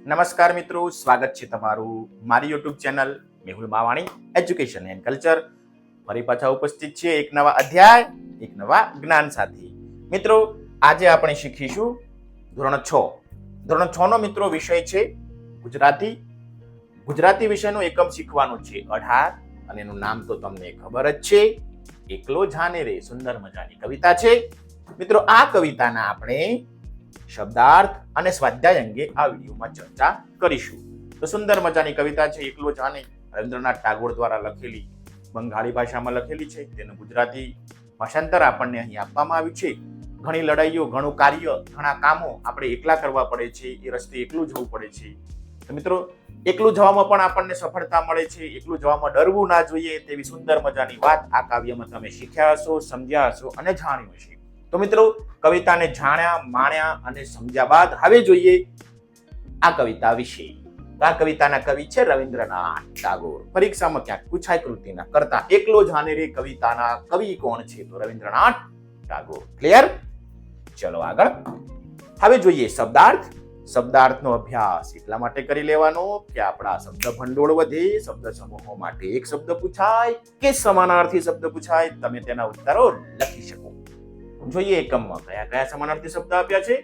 નમસ્કાર મિત્રો, સ્વાગત છે તમારું મારી YouTube channel Mehul Mavani education and culture. ફરી પાછા ઉપસ્થિત છે એક નવા અધ્યાય, એક નવા જ્ઞાન સાથે. મિત્રો, આજે આપણે શીખીશું ધોરણ 6 નો મિત્રો વિષય છે ગુજરાતી. ગુજરાતી વિષયનો એકમ શીખવાનું છે 18 અને એનું નામ તો તમને ખબર જ છે, એકલો જાને રે. સુંદર મજાની કવિતા છે મિત્રો. આ કવિતાના આપણે શબ્દાર્થ અને સ્વાધ્યાય અંગે આ વિડીયોમાં ચર્ચા કરીશું. તો સુંદર મજાની કવિતા છે એકલો જાને, રવિન્દ્રનાથ ટાગોર દ્વારા લખેલી, બંગાળી ભાષામાં લખેલી છે. તેનું ગુજરાતી ભાષાંતર આપણને અહીં આપવામાં આવ્યું છે. ઘણી લડાઈઓ, ઘણું કાર્ય, ઘણા કામો આપણે એકલા કરવા પડે છે, એ રસ્તે એકલું જવું પડે છે. તો મિત્રો, એકલું જવામાં પણ આપણને સફળતા મળે છે. એકલું જવામાં ડરવું ના જોઈએ, તેવી સુંદર મજાની વાત આ કાવ્યમાં તમે શીખ્યા હશો, સમજ્યા હશો અને જાણ્યું હશે. તો મિત્રો, કવિતાને જાણ્યા, માણ્યા અને સમજ્યા બાદ હવે જોઈએ આ કવિતા વિશે. આ કવિતાના કવિ છે રવિન્દ્રનાથ ટાગોર. પરીક્ષામાં ક્યાંક પૂછાય કૃતિના કરતા એકલો જાને રે કવિતાના કવિ કોણ છે? તો રવિન્દ્રનાથ ટાગોર. ક્લિયર? ચલો આગળ. હવે જોઈએ શબ્દાર્થ. શબ્દાર્થનો અભ્યાસ એટલા માટે કરી લેવાનો કે આપણા શબ્દ ભંડોળ વધે. શબ્દ સમૂહો માટે એક શબ્દ પૂછાય કે સમાનાર્થી શબ્દ પૂછાય, તમે તેના ઉત્તરો લખી શકો. જોઈએ એકમમાં કયા કયા સમાનાર્થી શબ્દ આપ્યા છે.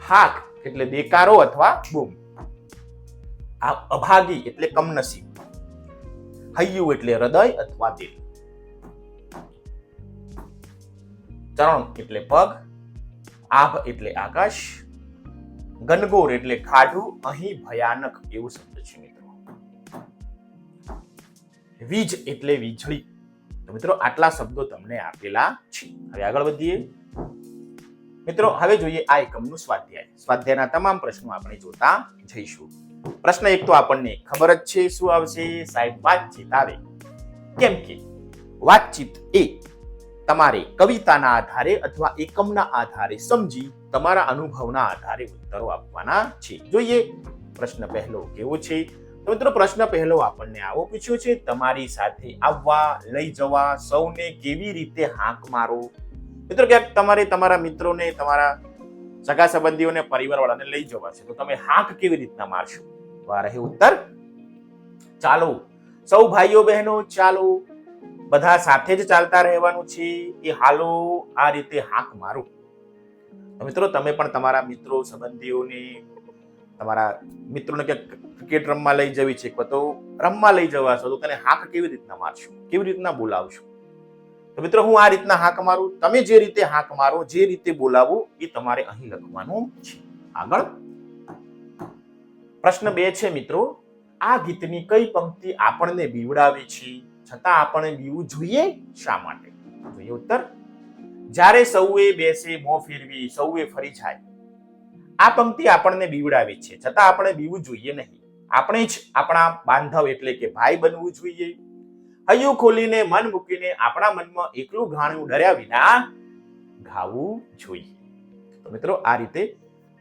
હાક એટલે દેકારો અથવા બૂમ. અભાગી એટલે કમનસીબ. હૈયું એટલે હૃદય અથવા દિલ. ચરણ એટલે પગ. આભ એટલે આકાશ. ગનગોર એટલે ખાડું. અહીં ભયાનક એવું શબ્દ છે મિત્રો. વીજ એટલે વીજળી. તો મિત્રો, આટલા શબ્દો તમને આપેલા છે. હવે આગળ વધીએ મિત્રો. હવે જોઈએ આ એકમનું સ્વાધ્યાય. સ્વાધ્યાયના તમામ પ્રશ્નો આપણે જોતા જઈશું. પ્રશ્ન 1 તો આપણને ખબર જ છે શું આવશે. સાહેબ, વાતચીત આવે. કેમ કે વાતચીત એ તમારે કવિતાના આધારે અથવા એકમના આધારે સમજી તમારા અનુભવના આધારે ઉત્તરો આપવાના છે. જોઈએ પ્રશ્ન પહેલો કેવો છે. તો મિત્રો, પ્રશ્ન પહેલો આપણને આવો પૂછ્યો છે. તમારી સાથે આવવા, લઈ જવા, સૌને કેવી રીતે હાંક મારો. મિત્રો, ક્યાંક તમારે તમારા મિત્રોને, તમારા સગા સંબંધીઓને, પરિવારવાળાને લઈ જવા છે, તો તમે હાંક કેવી રીતના મારશો? તો આ રહે ઉત્તર. ચાલો સૌ ભાઈઓ બહેનો, ચાલો બધા સાથે જ ચાલતા રહેવાનું છે. એ હાલો, આ રીતે હાંક મારો. તો મિત્રો, તમે પણ તમારા મિત્રો, સંબંધીઓને, તમારા મિત્રોને ક્રિકેટ રમવા લઈ જવી છે, તો રમવા લઈ જવા છો, તો તેને હાંક કેવી રીતના મારશો, કેવી રીતના બોલાવશો? તો મિત્રો, હું આ રીતના હાંક મારું. તમે જે રીતે હાંક મારો, જે રીતે બોલાવો, એ તમારે અહીં લખવાનું છે. આગળ પ્રશ્ન 2 છે મિત્રો. આ ગીતની કઈ પંક્તિ આપણને બીવડાવે છે, છતાં આપણે બીવું જોઈએ? શા માટે? જોઈએ ઉત્તર. જ્યારે સૌએ બેસે મોં ફેરવી, સૌએ ફરી જાય. આ પંક્તિ આપણને બીવડાવે છે, છતાં આપણે બીવું જોઈએ નહીં. આપણે જ આપણા બાંધવ એટલે કે ભાઈ બનવું જોઈએ. હૈયું ખોલીને, મન મૂકીને, આપણા મનમાં એકલું ઘાણું ડર્યા વિના ગાવું જોઈએ. તો મિત્રો, આ રીતે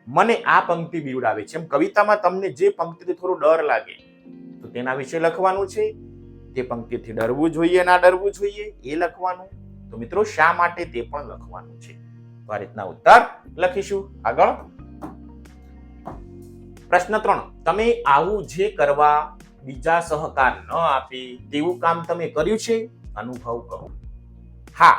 મને આ પંક્તિ બીવડાવે છે. એમ કવિતામાં તમને જે પંક્તિથી થોડો ડર લાગે તો તેના વિશે લખવાનું છે. તે પંક્તિથી ડરવું જોઈએ, ના ડરવું જોઈએ, એ લખવાનું. તો મિત્રો, શા માટે તે પણ લખવાનું છે. તો આ રીતના ઉત્તર લખીશું. આગળ પ્રશ્ન 3. તમે આવું જે કરવા બીજા સહકાર ન આપે તેવું કામ તમે કર્યું છે? અનુભવ કરો. હા,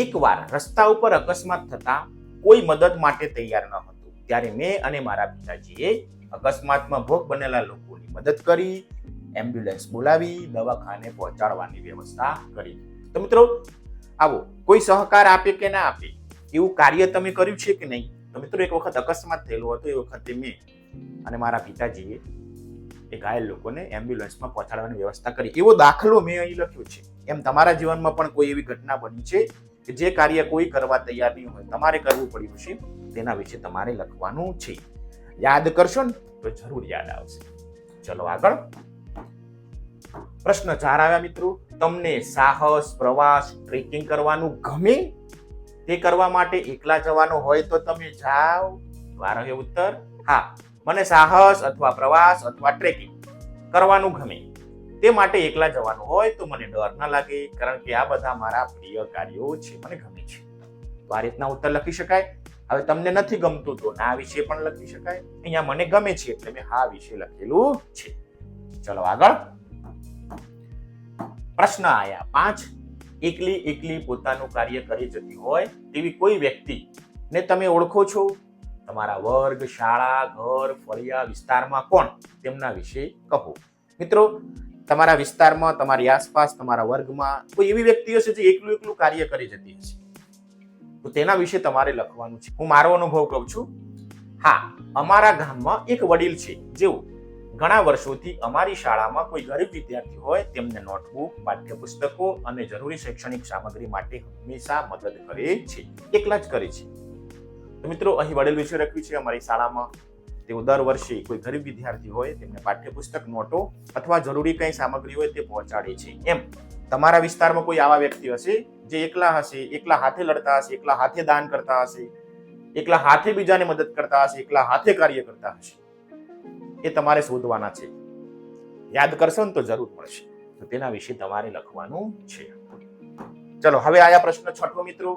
એકવાર રસ્તા ઉપર અકસ્માત થતા કોઈ મદદ માટે તૈયાર ન હતું. ત્યારે મેં અને મારા પિતાજીએ અકસ્માતમાં ભોગ બનેલા લોકોની મદદ કરી, એમ્બ્યુલન્સ બોલાવી, દવાખાને પહોંચાડવાની વ્યવસ્થા કરી. તો મિત્રો, આવો કોઈ સહકાર આપે કે ના આપે એવું કાર્ય તમે કર્યું છે કે નહીં? તો મિત્રો, એક વખત અકસ્માત થયેલો હતો. એ વખતે મેં અને મારા પિતાજીએ એ ઘાયલ લોકોને એમ્બ્યુલન્સમાં પહોંચાડવાની વ્યવસ્થા કરી. એવો દાખલો મેં અહીં લખ્યો છે. એમ તમારા જીવનમાં પણ કોઈ એવી ઘટના બની છે કે જે કાર્ય કોઈ કરવા તૈયાર નહીં હોય, તમારે કરવું પડ્યું છે, તેના વિશે તમારે લખવાનું છે. યાદ કરશો ને તો જરૂર યાદ આવશે. ચલો આગળ. પ્રશ્ન 4 આવ્યા મિત્રો. તમને સાહસ, પ્રવાસ, ટ્રેકિંગ કરવાનું ગમે? તે કરવા માટે એકલા જવાનું હોય તો તમે જાઓ. આ રહ્યો ઉત્તર. હા, મને સાહસ અથવા પ્રવાસ અથવા ટ્રેકિંગ કરવાનું ગમે. તે માટે એકલા જવાનું હોય તો મને ડર ના લાગે, કારણ કે આ બધા મારા પ્રિય કાર્યો છે, મને ગમે છે. તો આ રીતના ઉત્તર લખી શકાય. હવે તમને નથી ગમતું તો ના વિશે પણ લખી શકાય. અહીંયા મને ગમે છે એટલે મેં હા વિશે લખેલું છે. ચલો આગળ પ્રશ્ન આયા 5. એકલી પોતાનું કાર્ય કરી જતી હોય તેવી કોઈ વ્યક્તિ ને તમે ઓળખો છો? તમારા વર્ગ, શાળા, ઘર, ફળિયા વિસ્તારમાં કોણ? તેમના વિશે કહો. મિત્રો, તમારા વિસ્તારમાં, તમારી આસપાસ, તમારા વર્ગમાં કોઈ એવી વ્યક્તિ હશે જે એકલું કાર્ય કરી જતી હશે, તો તેના વિશે તમારે લખવાનું છે. હું મારો અનુભવ કહું છું. હા, અમારા ગામમાં એક વડીલ છે જેઓ ઘણા વર્ષોથી અમારી શાળામાં કોઈ ગરીબ વિદ્યાર્થી હોય તેમને નોટબુક, પાઠ્યપુસ્તકો અને જરૂરી શૈક્ષણિક સામગ્રી માટે હંમેશા મદદ કરે છે. એકલા જ કરે છે. તો મિત્રો, અહીં વડીલ વિશે લખ્યું છે. અમારી શાળામાં તેઓ દર વર્ષે કોઈ ગરીબ વિદ્યાર્થી હોય તેમને પાઠ્યપુસ્તક, નોટો અથવા જરૂરી કંઈ સામગ્રી હોય તે પહોંચાડે છે. એમ તમારા વિસ્તારમાં કોઈ આવા વ્યક્તિ હશે જે એકલા હશે, એકલા હાથે લડતા હશે, એકલા હાથે દાન કરતા હશે, એકલા હાથે બીજાને મદદ કરતા હશે, એકલા હાથે કાર્ય કરતા હશે. એ તમારે શોધવાના છે. યાદ કરશો ને તો જરૂર મળશે. તો તેના વિશે તમારે લખવાનું છે. ચલો હવે આયા પ્રશ્ન 6 મિત્રો.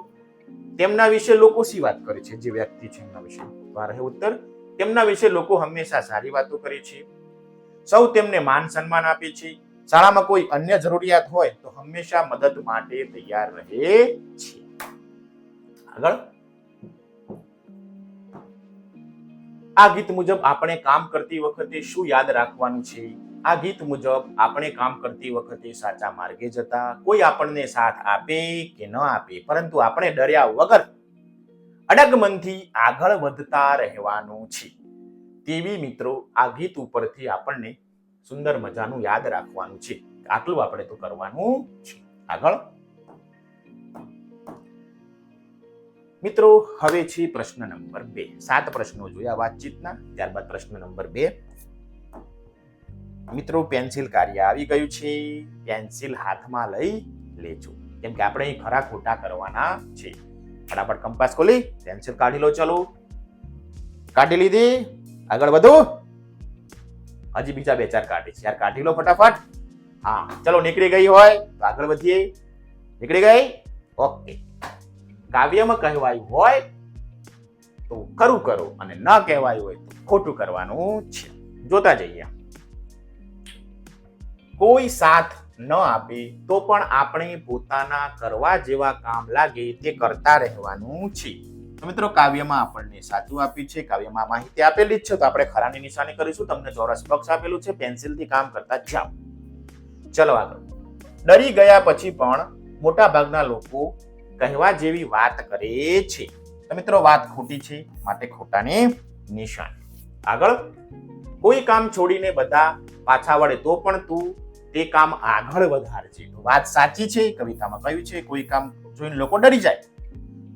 તેમના વિશે લોકો શી વાત કરે છે? જે વ્યક્તિ છે એમના વિશે. તો આ રહે ઉત્તર. તેમના વિશે લોકો હંમેશા સારી વાતો કરે છે. સૌ તેમને માન સન્માન આપે છે. શાળામાં કોઈ અન્ય જરૂરિયાત હોય તો હંમેશા મદદ માટે તૈયાર રહે છે. આગળ આ ગીત મુજબ આપણે કામ કરતી વખતે શું યાદ રાખવાનું છે? આ ગીત મુજબ આપણે કામ કરતી વખતે સાચા માર્ગે જતા, કોઈ આપણને સાથ આપે કે ન આપે, પરંતુ આપણે ડર્યા વગર અડગ મનથી આગળ વધતા રહેવાનું છે. તેવી મિત્રો આ ગીત ઉપરથી આપણને સુંદર મજાનું યાદ રાખવાનું છે. આટલું આપણે તો કરવાનું છે. આગળ મિત્રો, હવે છે પ્રશ્ન નંબર 2. 7 પ્રશ્નો જોયા વાતચીતના. ત્યારબાદ પ્રશ્ન નંબર 2. મિત્રો, પેન્સિલ કાર્ય આવી ગયું છે. પેન્સિલ હાથમાં લઈ લેજો, કેમ કે આપણે અહીં ખરા ખોટા કરવાના છે. ફટાફટ કંપાસ ખોલી પેન્સિલ કાઢી લો. ચલો, કાઢી લીધી. આગળ વધો. હજી બીજા 2-4 કાઢી છે યાર, કાઢી લો ફટાફટ. હા, ચલો નીકળી ગઈ હોય તો આગળ વધીએ. નીકળી ગઈ? ઓકે. કાવ્યમાં કહેવાયું હોય તો ખરું કરો અને ન કહેવાયું હોય તો ખોટું કરવાનું છે. જોતા જઈએ. કોઈ સાથ ન આપે તો પણ આપણે પોતાના કરવા જેવા કામ લાગે તે કરતા રહેવાનું છે. તો મિત્રો, કાવ્યમાં આપણને સાચું આપ્યું છે. કાવ્યમાં માહિતી આપેલી જ છે, તો આપણે ખરાની નિશાની કરીશું. તમને ચોરસ બોક્સ આપેલું છે, પેન્સિલથી કામ કરતા જાઓ. ચલો આગળ. ડરી ગયા પછી પણ મોટા ભાગના લોકો કહેવા જેવી વાત કરે છે. તો મિત્રો, વાત ખોટી છે, માટે ખોટાની નિશાની. આગળ કોઈ કામ છોડીને બધા પાછા વળે તો પણ તું તે કામ આગળ વધારજે. તો વાત સાચી છે. કવિતામાં કહ્યું છે કોઈ કામ જોઈને લોકો ડરી જાય,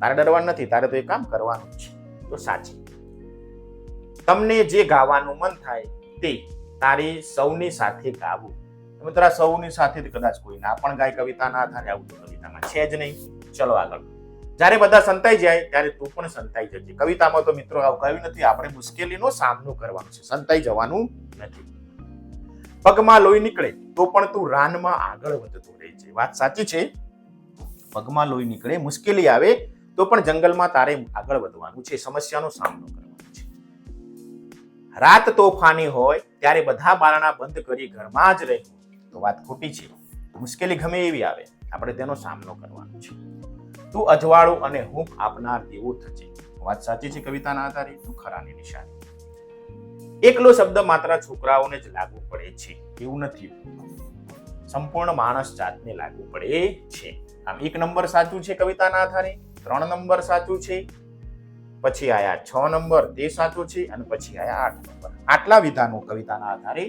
તારે ડરવાનું નથી, તારે તો એ કામ કરવાનું છે. તો સાચી. તમને જે ગાવાનું મન થાય તે તારે સૌની સાથે ગાવું. મિત્રો, આ સૌની સાથે કદાચ કોઈ ના પણ ગાય કવિતાના આધારે, આવું તો કવિતામાં છે જ નહીં. ચલો આગળ. જ્યારે બધા સંતાઈ જાય ત્યારે તું પણ સંતાઈ જજે. કવિતામાં તો મિત્રો આવું કહ્યું નથી. આપણે મુશ્કેલીનો સામનો કરવાનો છે, સંતાઈ જવાનું નથી. પગમાં લોહી નીકળે તો પણ તું રાનમાં આગળ વધતો રહેજે. વાત સાચી છે. પગમાં લોહી નીકળે, મુશ્કેલી આવે તો પણ જંગલમાં તારે આગળ વધવાનું છે, સમસ્યાનો સામનો કરવાનો છે. રાત તોફાની હોય ત્યારે બધા બારણા બંધ કરી ઘરમાં જ રહેવું. તો વાત ખોટી છે. મુશ્કેલી ગમે એવી આવે, આપણે તેનો સામનો કરવાનો છે. તું અજવાળું અને હૂંફ આપનાર તેવું થજે. વાત સાચી છે. કવિતાના આધારે તું ખરાની નિશાની. એકલો શબ્દ માત્ર છોકરાઓને જ લાગુ પડે છે એવું નથી, સંપૂર્ણ માણસ જાતને લાગુ પડે છે. આમ 1 નંબર સાચું છે કવિતાના આધારે, 3 નંબર સાચું છે, પછી આયા 6 નંબર તે સાચું છે, અને પછી આયા 8 નંબર. આટલા વિધાનો કવિતાના આધારે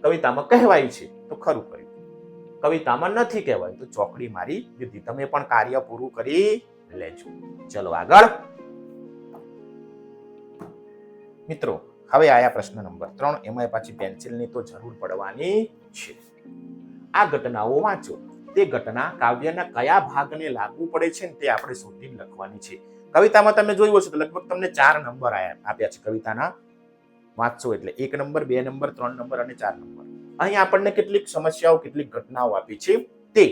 કવિતામાં કહેવાય છે તો ખરું કર્યું, કવિતામાં નથી કહેવાય તો ચોકડી મારી દીધી. તમે પણ કાર્ય પૂરું કરી લેજો. ચલો આગળ. મિત્રો, હવે આયા પ્રશ્ન નંબર 3. એમાં પાછી પેન્સિલની તો જરૂર પડવાની છે. આ ઘટનાઓ વાંચો. તે ઘટના કાવ્યના કયા ભાગને લાગુ પડે છે તે આપણે શોધીને લખવાની છે. કવિતામાં તમે જોયું હશે તો લગભગ તમને 4 નંબર આપ્યા છે કવિતાના. વાંચશો એટલે 1 નંબર, 2 નંબર, 3 નંબર અને 4 નંબર. અહીં આપણને કેટલીક સમસ્યાઓ, કેટલીક ઘટનાઓ આપી છે. તે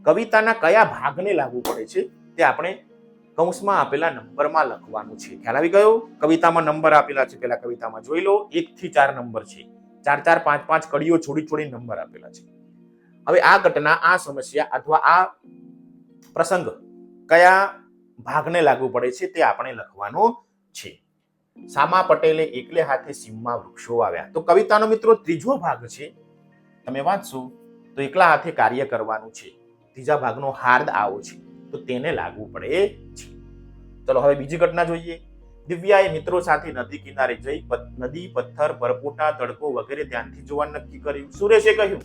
કવિતાના કયા ભાગને લાગુ પડે છે તે આપણે કૌંસમાં આપેલા નંબરમાં લખવાનું છે. ખ્યાલ આવી ગયો? કવિતામાં નંબર આપેલા છે, પેલા કવિતામાં જોઈ લો, 1 થી 4 નંબર છે, 4 4 5 5 કડીઓ છોડી છોડી નંબર આપેલા છે. હવે આ ઘટના, આ સમસ્યા અથવા આ પ્રસંગ કયા ભાગને લાગુ પડે છે તે આપણે લખવાનો છે. સામા પટેલે એકલે હાથે સીમમાં વૃક્ષો વાવ્યા. તો કવિતાનો મિત્રો ત્રીજો ભાગ છે, તમે વાંચશો તો એકલા હાથે કાર્ય કરવાનું છે. ત્રીજા ભાગનો હાર્દ આવો છે, તો તેને લાગુ પડે છે. ચલો હવે બીજી ઘટના જોઈએ. દિવ્યાએ મિત્રો સાથે નદી કિનારે જઈ નદી, પથ્થર, પરપોટા, તડકો વગેરે ધ્યાનથી જોવાનું નક્કી કર્યું. સુરેશે કહ્યું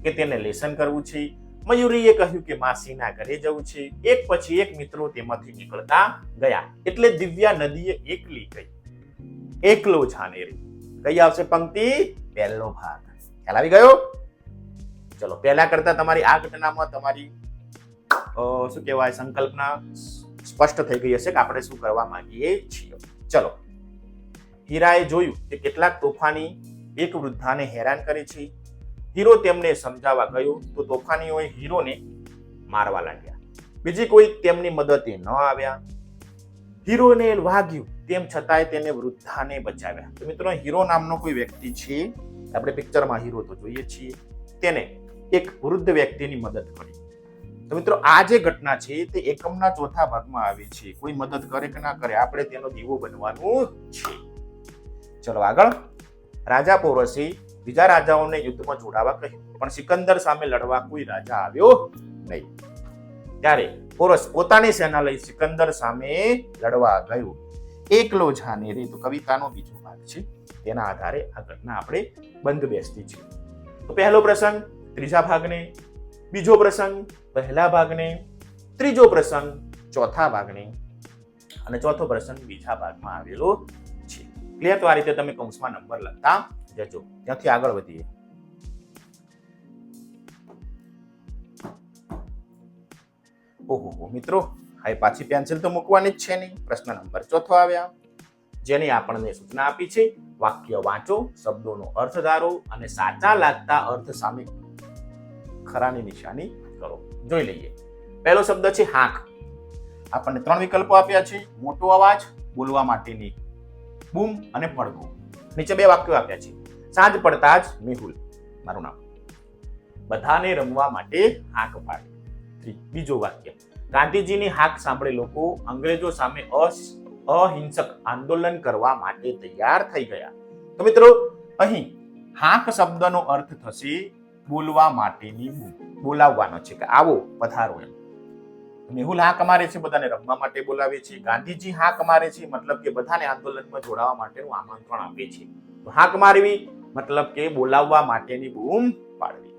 કે તેને લેસન કરવું છે. મયુરીએ કહ્યું કે માસીના ઘરે જવું છે. એક પછી એક મિત્રો તેમાંથી નીકળતા ગયા. એટલે દિવ્યા નદીએ એકલી ગઈ, એકલો છાને રહી. કઈ આવશે પંક્તિ? પહેલો ભાગ. ખ્યાલ આવી ગયો? ચલો, પહેલા કરતા તમારી આ ઘટનામાં તમારી શું કહેવાય, સંકલ્પના સ્પષ્ટ થઈ ગઈ હશે કે આપણે શું કરવા માંગીએ છીએ. ચલો, હીરાએ જોયું કે કેટલાક તોફાની એક વૃદ્ધાને હેરાન કરે છે. હીરો તેમને સમજાવવા ગયો તો તોફાનીઓએ હીરોને મારવા લાગ્યા. બીજી કોઈ તેમની મદદે ન આવ્યા. હીરોને વાગ્યું, તેમ છતાંય તેને વૃદ્ધાને બચાવ્યા. તો મિત્રો, હીરો નામનો કોઈ વ્યક્તિ છે, આપણે પિક્ચરમાં હીરો તો જોઈએ છીએ, તેને એક વૃદ્ધ વ્યક્તિની મદદ કરી. તો મિત્રો, આ જે ઘટના છે તે એકમના ચોથા ભાગમાં આવે છે. કોઈ મદદ કરે કે ના કરે, આપણે તેનો દીવો બનવાનું છે. ચલો આગળ. રાજા પોરસે બીજા રાજાઓને યુદ્ધમાં જોડાવા કહ્યું, પણ સિકંદર સામે લડવા કોઈ રાજા આવ્યો નહીં. ત્યારે પોરસ પોતાની સેના લઈ સિકંદર સામે લડવા ગયો. એકલો જાને રે. તો કવિતાનો બીજો ભાગ છે, તેના આધારે આ ઘટના આપણે બંધ બેસતી છે. તો પહેલો પ્રસંગ ત્રીજા ભાગને, બીજો પ્રસંગ પહેલા ભાગને, ત્રીજો પ્રસંગ ચોથા ભાગને અને ચોથો પ્રસંગ બીજા ભાગમાં આવેલો છે. ક્લિયર? તો આ રીતે તમે કૌંસમાં નંબર લખતા જજો. ત્યાંથી આગળ વધીએ. ઓહો મિત્રો, હવે પાછી પેન્સિલ તો મૂકવાની જ છે નહીં. પ્રશ્ન નંબર ચોથો આવ્યા, જેની આપણને સૂચના આપી છે. વાક્ય વાંચો, શબ્દોનો અર્થ ધારો અને સાચા લાગતા અર્થ સામે ખરાની નિશાની કરો. જોઈ લઈએ. પહેલો શબ્દ છે હાંક. આપણને 3 વિકલ્પો આપ્યા છે: મોટો અવાજ, બોલવા માટેની બૂમ અને પડઘો. નીચે 2 વાક્યો આપ્યા છે: સાંજ પડતા જ મેહુલ, મારું નામ, બધાને રમવા માટે હાંક પાડી. બીજો વાક્ય: ગાંધીજીની હાંક સાંભળે લોકો અંગ્રેજો સામે અહિંસક આંદોલન કરવા માટે તૈયાર થઈ ગયા. તો મિત્રો, અહીં હાંક શબ્દનો અર્થ થશે બોલવા માટેની બૂમ, બોલાવવાનો છે કે આવો, પધારો એમ. મેહુલ હાંક મારે છે, બધાને રમવા માટે બોલાવે છે. ગાંધીજી હાંક મારે છે, મતલબ કે બધાને આંદોલનમાં જોડાવા માટેનું આમંત્રણ આપે છે. તો હાંક મારવી મતલબ કે બોલાવવા માટેની બૂમ પાડવી.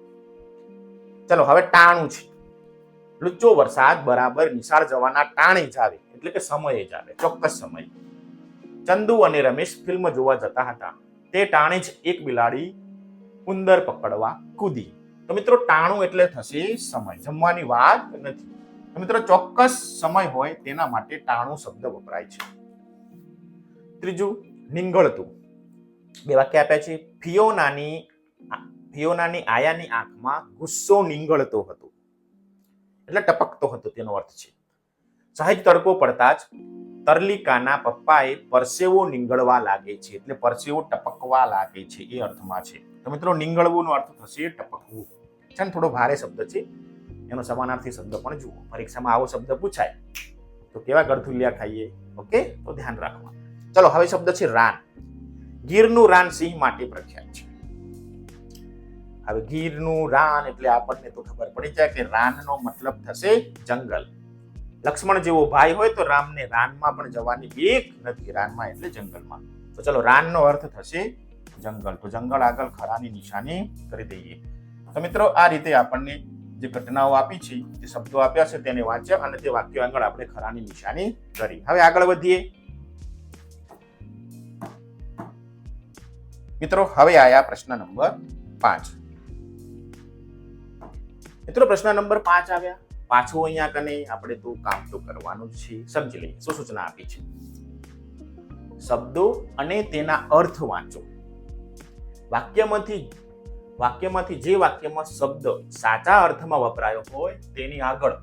ચલો હવે ટાણું છે. લુચ્ચો વરસાદ બરાબર નિશાળ જવાના ટાણે જ આવે, એટલે કે સમયે જ આવે, ચોક્કસ સમય. ચંદુ અને રમેશ ફિલ્મ જોવા જતા હતા. તે ટાણે જ એક બિલાડી ઉંદર પકડવા કૂદી. તો મિત્રો, ટાણું એટલે થશે સમય, જમવાની વાત નથી. તો મિત્રો, ચોક્કસ સમય હોય તેના માટે ટાણું શબ્દ વપરાય છે. ત્રીજું, નીંગળતું. 2 વાક્ય આપ્યા છે. ફિયોનાની આયાની આંખમાં ગુસ્સો નીંગળતો હતો, એટલે ટપકતો હતો, તેનો અર્થ છે. સહેજ તડકો પડતા જ તરલિકાના પપ્પાએ પરસેવો નીંગળવા લાગે છે, એટલે પરસેવો ટપકવા લાગે છે, એ અર્થમાં છે. તો મિત્રો, નીંગળવું નો અર્થ થશે ટપકવું. છે ને, થોડો ભારે શબ્દ છે, એનો સમાનાર્થી શબ્દ પણ જુઓ. પરીક્ષામાં આવો શબ્દ પૂછાય તો કેવા ગળથુલિયા ખાઈએ. ઓકે, તો ધ્યાન રાખવા. ચલો હવે શબ્દ છે રાન. ગીરનું રાન સિંહ માટે પ્રખ્યાત છે. હવે ગીરનું રાન એટલે આપણને તો ખબર પડી જાય કે રાનનો મતલબ થશે જંગલ. લક્ષ્મણ જેવો ભાઈ હોય તો રામને રાનમાં પણ જવાની બીક નથી. રાનમાં એટલે જંગલમાં. તો ચલો, રાનનો અર્થ થશે જંગલ. તો જંગલ આગળ ખરાની નિશાની કરી દઈએ. તો મિત્રો, આ રીતે આપણને જે ઘટનાઓ આપી છે, જે શબ્દો આપ્યા છે, તેને વાંચ્યા અને તે વાક્યો આગળ આપણે ખરાની નિશાની કરી. હવે આગળ વધીએ. મિત્રો, હવે આયા પ્રશ્ન નંબર 5. મિત્રો, પ્રશ્ન નંબર 5 આવ્યા. પાછું અહીંયા કને આપણે તો કામ તો કરવાનું જ છે. સમજી લઈએ શું સૂચના આપી છે. શબ્દો અને તેના અર્થ વાંચો. વાક્યમાંથી જે વાક્યમાં શબ્દ સાચા અર્થમાં વપરાયો હોય તેની આગળ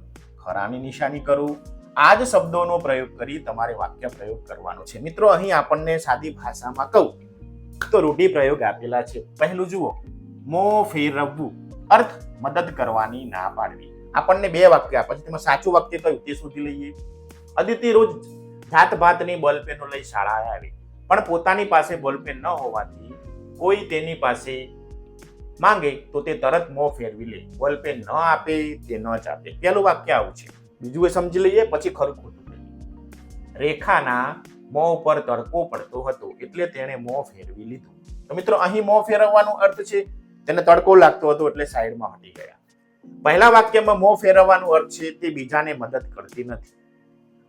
ખરાની નિશાની કરું આ જ શબ્દોનો પ્રયોગ કરી તમારે વાક્ય પ્રયોગ કરવાનો છે. મિત્રો અહીં આપણને સાદી ભાષામાં કહું તો રૂઢિપ્રયોગ આપેલા છે. પહેલું જુઓ, મોં ફેરવવું, અર્થ મદદ કરવાની ના પાડવી. આપણને બે વાક્ય આપ્યા છે, તેમાં સાચું વાક્ય કયું તે શોધી લઈએ. અદિતિ રોજ જાત ભાતની બોલપેનો લઈ શાળાએ આવી, પણ પોતાની પાસે બોલપેન ન હોવાથી કોઈ તેની પાસે માંગે તો તે તરત મોં ફેરવી લે, બોલપેન ન આપે તે ન જ આપે. પહેલું વાક્ય આવું છે. બીજું એ સમજી લઈએ, પછી ખરું ખોટું. રેખાના મોં ઉપર તડકો પડતો હતો એટલે તેણે મોં ફેરવી લીધું. તો મિત્રો અહીં મોં ફેરવવાનો અર્થ છે તેને તડકો લાગતો હતો એટલે સાઈડમાં હટી ગયા. પહેલા વાક્યમાં મોં ફેરવવાનો અર્થ છે તે બીજાને મદદ કરતી નથી.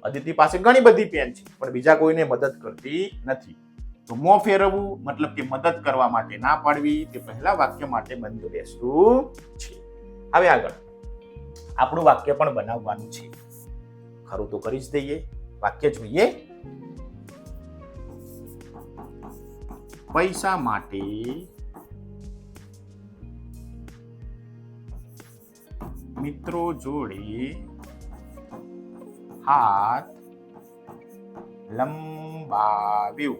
અદિતિ પાસે ઘણી બધી પેન છે પણ બીજા કોઈને મદદ કરતી નથી. તો મોં ફેરવવું મતલબ કે મદદ કરવા માટે ના પાડવી, તે પહેલા વાક્ય માટે બંધ બેસતું છે. હવે આગળ આપણું વાક્ય પણ બનાવવાનું છે. ખરું તો કરી જ દઈએ. વાક્ય જોઈએ. પૈસા માટે મિત્રો જોડે હાથ લંબાવ્યો.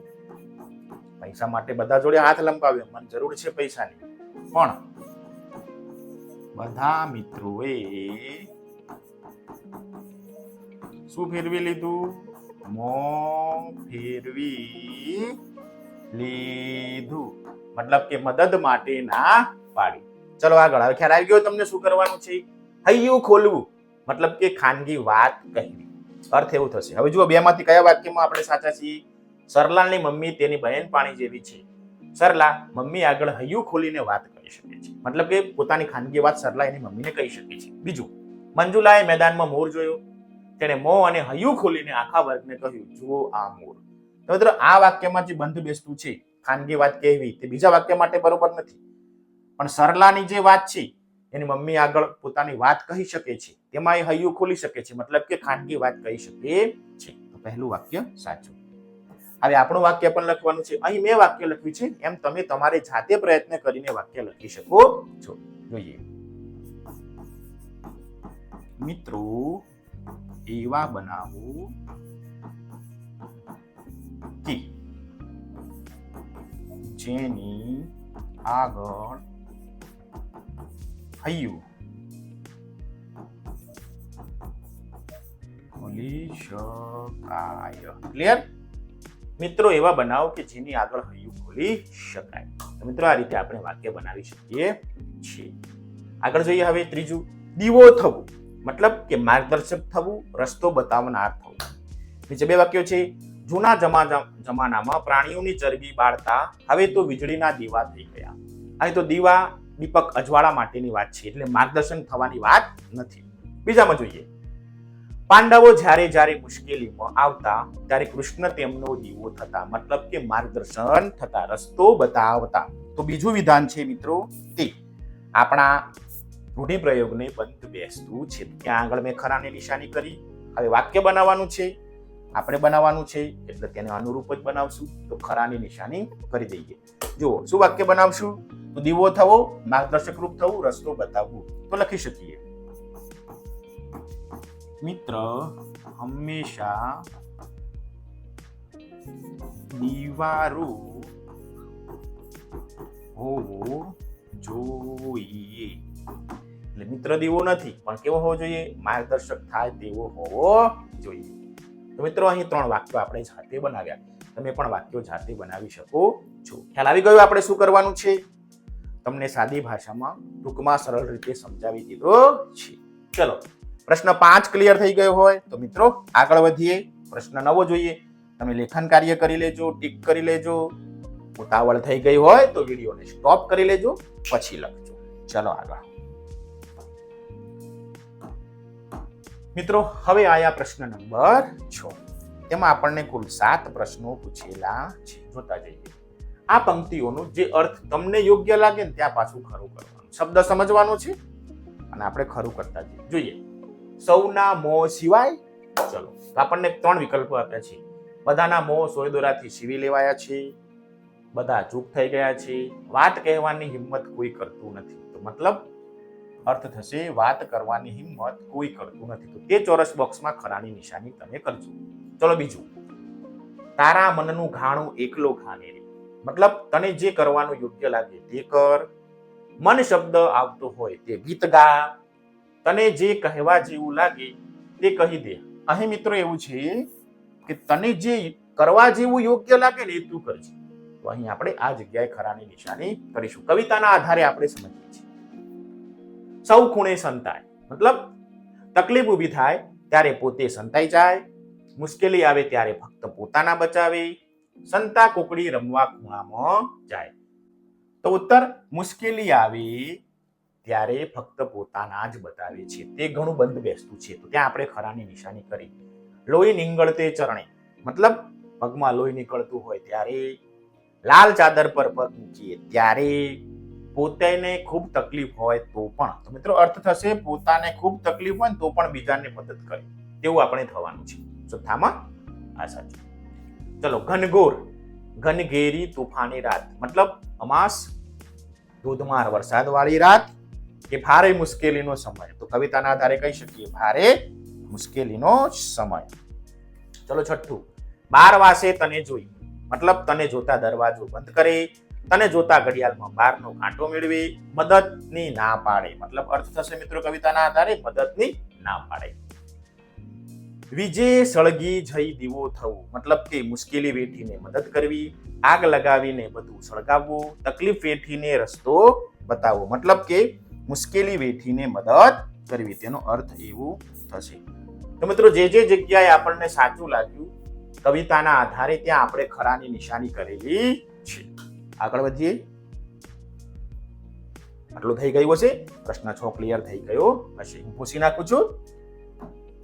પૈસા માટે બધા જોડે હાથ લંબાવ્યો. મને જરૂર છે પૈસાની, પણ બધા મિત્રોએ શું ફેરવી લીધું? મોં ફેરવી લીધું. મતલબ કે મદદ માટે ના પાડી. ચલો આગળ. હવે ખ્યાલ આવી ગયો તમને શું કરવાનું છે? હૈયું ખોલવું મતલબ કે ખાનગી વાત કહેવી. અર્થ એવું થશે. હવે જુઓ, બે માંથી કયા વાક્યમાં આપણે સાચા છીએ? સરલાની મમ્મી તેની બહેનપાણી જેવી છે. સરલા મમ્મી આગળ હૈયું ખોલીને વાત કરી શકે છે. મતલબ કે પોતાની ખાનગી વાત સરલા એની મમ્મીને કહી શકે છે. બીજું, મંજુલાએ મેદાનમાં મોર જોયો. તેણે મોં અને હૈયું ખોલીને આખા વર્ગને કહ્યું, જુઓ આ મોર. તો મિત્રો આ વાક્યમાં જે બંધ બેસતું છે, ખાનગી વાત કહેવી, તે બીજા વાક્ય માટે બરોબર નથી. પણ સરલાની જે વાત છે એની મમ્મી આગળ પોતાની વાત કહી શકે છે, તેમાં એ હૈયું ખોલી શકે છે, મતલબ કે ખાનગી વાત કહી શકે છે. તો પહેલું વાક્ય સાચું. હવે આપણું વાક્ય પણ લખવાનું છે. અહીં મેં વાક્ય લખ્યું છે એમ તમે તમારે જાતે પ્રયત્ન કરીને વાક્ય લખી શકો છો. જોઈએ, મિત્રો એવા બનાવો કે જેની આગળ હૈયું ખોલી શકાય. ક્લિયર? મિત્રો એવા બનાવો કે જેની આગળ હૈયું ખોલી શકાય. તો મિત્રો આ રીતે આપણે વાક્ય બનાવી શકીએ છીએ. આગળ જોઈએ. હવે ત્રીજું, દીવો થવું મતલબ કે માર્ગદર્શક થવું, રસ્તો બતાવનાર થવું. નીચે બે વાક્યો છે. જૂના જમાનામાં પ્રાણીઓની ચરબી બાળતા હવે તો વીજળીના દીવા થઈ ગયા. અહીં તો દીવા દીપક અજવાળા માટેની વાત છે, એટલે માર્ગદર્શન થવાની વાત નથી. બીજામાં જોઈએ, પાંડવો જ્યારે જ્યારે મુશ્કેલીમાં આવતા ત્યારે કૃષ્ણ તેમનો દીવો થતા. મતલબ કે માર્ગદર્શન થતા, રસ્તો બતાવતા. તો બીજું વિધાન છે મિત્રો તે આપણા રૂઢિપ્રયોગને બંધ બેસતું છે. ત્યાં આગળ મેં ખરાની નિશાની કરી. હવે વાક્ય બનાવવાનું છે, આપણે બનાવવાનું છે એટલે તેને અનુરૂપ જ બનાવશું. તો ખરાની નિશાની કરી દઈએ. જુઓ શું વાક્ય બનાવશું? તો દીવો થવો, માર્ગદર્શક રૂપ થવું, રસ્તો બતાવવું. તો લખી શકીએ, મિત્ર હંમેશા દીવારો હોવો જોઈએ. એટલે મિત્ર દીવો નથી પણ કેવો હોવો જોઈએ? માર્ગદર્શક થાય તેવો હોવો જોઈએ. તો મિત્રો અહીં 3 વાક્યો આપણે જાતે બનાવ્યા. તમે પણ વાક્યો જાતે બનાવી શકો છો. ખ્યાલ આવી ગયો આપણે શું કરવાનું છે? તમને સાદી ભાષામાં ટૂંકમાં સરળ રીતે સમજાવી દીધો છે. ચલો, પ્રશ્ન 5 ક્લિયર થઈ ગયો હોય તો મિત્રો આગળ વધીએ. પ્રશ્ન 9 જોઈએ. તમે લેખન કાર્ય કરી લેજો, ટીક કરી લેજો. ઉતાવળ થઈ ગઈ હોય તો વિડીયોને સ્ટોપ કરી લેજો, પછી લખજો. ચલો આગળ. મિત્રો હવે આયા પ્રશ્ન નંબર 6. તેમાં આપણને કુલ 7 પ્રશ્નો પૂછેલા છે. જોતા જઈએ. આ પંક્તિઓનો જે અર્થ તમને યોગ્ય લાગે ને ત્યાં પાછું ખરું કરવાનું. શબ્દ સમજવાનો છે અને આપણે ખરું કરતા જઈએ. જોઈએ, સૌના મોં સિવાય. ચલો, આપણને 3 વિકલ્પો આપ્યા છે. બધાના મોં સોય દોરાથી સીવી લેવાયા છે, બધા ચૂપ થઈ ગયા છે, વાત કહેવાની હિંમત કોઈ કરતું નથી. તો મતલબ અર્થ થશે વાત કરવાની હિંમત કોઈ કરતું નથી. તો તે ચોરસ બોક્સમાં ખરાની નિશાની તમે કરજો. ચલો બીજું, તારા મનનું ઘાણું એકલો ખાને રે. મતલબ તને જે કરવાનું યોગ્ય લાગે તે કર. મન શબ્દ આવતો હોય તે ગીત ગા. તને જે કહેવા જેવું લાગે તે કહી દે. અહીં મિત્રો એવું છે કે તને જે કરવા જેવું યોગ્ય લાગે ને એ તું કરજે. તો અહીં આપણે આ જગ્યાએ ખરાની નિશાની કરીશું. કવિતાના આધારે આપણે સમજીએ છીએ. સૌ ખૂણે સંતાય, મતલબ તકલીફ ઊભી થાય ત્યારે પોતે સંતાઈ જાય. મુશ્કેલી આવે ત્યારે ફક્ત પોતાના બચાવે. સંતા કોકડી રમવા ખૂણામાં જાય. તો ઉત્તર, મુશ્કેલી આવે ત્યારે ફક્ત પોતાના જ બતાવે છે. તે ઘણું બંધ બેસતું છે. તો ત્યાં આપણે ખરાની નિશાની કરી. લોહી નીંગળતે ચરણે, મતલબ પગમાં લોહી નીકળતું હોય ત્યારે. લાલ ચાદર પર પગ મૂકીએ ત્યારે. પોતાને ખૂબ તકલીફ હોય તો પણ. તો મિત્રો અર્થ થશે પોતાને ખૂબ તકલીફ હોય તો પણ બીજાને મદદ કરે તેવું આપણે થવાનું છે. ચોથામાં આ સાચું. ચલો, ઘનઘોર, ઘનઘેરી તુફાની રાત, મતલબ અમાસ, ધોધમાર વરસાદ વાળી રાત કે ભારે મુશ્કેલીનો સમય. તો કવિતાના આધારે કહી શકીએ ભારે મુશ્કેલીનો સમય. ચલો છઠ્ઠું, 12 વાસે તને જોઈ, મતલબ તને જોતા દરવાજો બંધ કરે. તને જોતા ઘડિયાળમાં 12નો કાંટો મેળવે. મદદની ના પાડે, મતલબ અર્થ થશે મિત્રો કવિતાના આધારે મદદની ના પાડે. વિજે સળગી જઈ દીવો થવું, મતલબ કે મુશ્કેલી વેઠીને મદદ કરવી. આગ લગાવીને બધું સળગાવવું. તકલીફ વેઠીને રસ્તો બતાવવો, મતલબ કે મુશ્કેલી વેઠીને મદદ કરવી. તેનો અર્થ એવું થશે. તો મિત્રો જે જગ્યાએ આપણને સાચું લાગ્યું કવિતાના આધારે ત્યાં આપણે ખરાની નિશાની કરેલી છે. આગળ વધીએ. આટલું થઈ ગયું હશે. પ્રશ્ન 6 ક્લિયર થઈ ગયો હશે. હું પૂછી નાખું છું.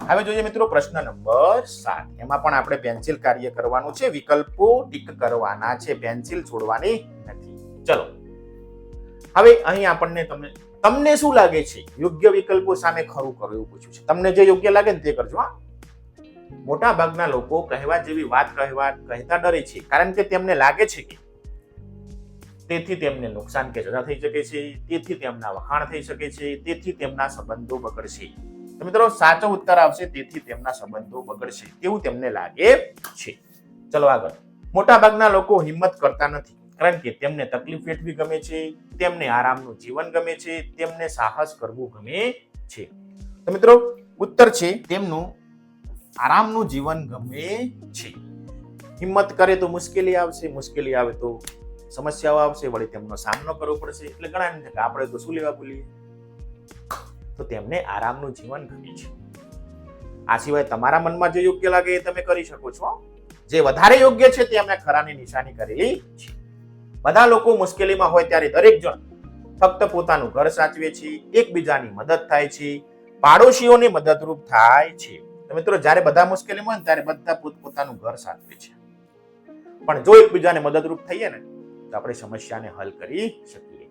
હવે જોઈએ મિત્રો પ્રશ્ન નંબર 7. એમાં પણ આપણે પેન્સિલ કાર્ય કરવાનું છે. વિકલ્પો ટીક કરવાના છે, પેન્સિલ છોડવાની નથી. ચલો, હવે અહીં આપણને તમને શું લાગે છે યોગ્ય વિકલ્પો સામે ખરું કરો એવું પૂછ્યું છે. તમને જે યોગ્ય લાગે ને તે કરજો. મોટા ભાગના લોકો કહેવા જેવી વાત કહેતા ડરે છે, કારણ કે તેમને લાગે છે કે તેથી તેમને નુકસાન કે સજા થઈ શકે છે, તેથી તેમના વખાણ થઈ શકે છે, તેથી તેમના સંબંધો બગડશે. તો મિત્રો સાચો ઉત્તર આવશે તેથી તેમના સંબંધો બગડશે તેવું તેમને લાગે છે. ચલો આગળ. મોટા ભાગના લોકો હિંમત કરતા નથી, કારણ કે તેમને તકલીફ વેઠવી ગમે છે, તેમને આરામનું જીવન ગમે છે, તેમને સાહસ કરવું ગમે છે. તો મિત્રો ઉત્તર છે તેમનું આરામનું જીવન ગમે છે. હિંમત કરે તો મુશ્કેલી આવશે, મુશ્કેલી આવે તો સમસ્યાઓ આવશે, વળી તેમનો સામનો કરવો પડશે. એટલે ઘણા એમ કે આપણે તો શું લેવા બોલીએ. તો તેમને આરામનું જીવન ગમે છે. આ સિવાય તમારા મનમાં જે યોગ્ય લાગે એ તમે કરી શકો છો. જે વધારે યોગ્ય છે તે અમે ખરાની નિશાની કરેલી છે. બધા લોકો મુશ્કેલીમાં હોય ત્યારે દરેક જણ ફક્ત પોતાનું ઘર સાચવે છે, એકબીજાની મદદ થાય છે, પાડોશીઓને મદદરૂપ થાય છે. તો મિત્રો જ્યારે બધા મુશ્કેલીમાં હોય ત્યારે બધા પોતાનું ઘર સાચવે છે. પણ જો એકબીજાને મદદરૂપ થઈએ ને તો આપણે સમસ્યાને હલ કરી શકીએ.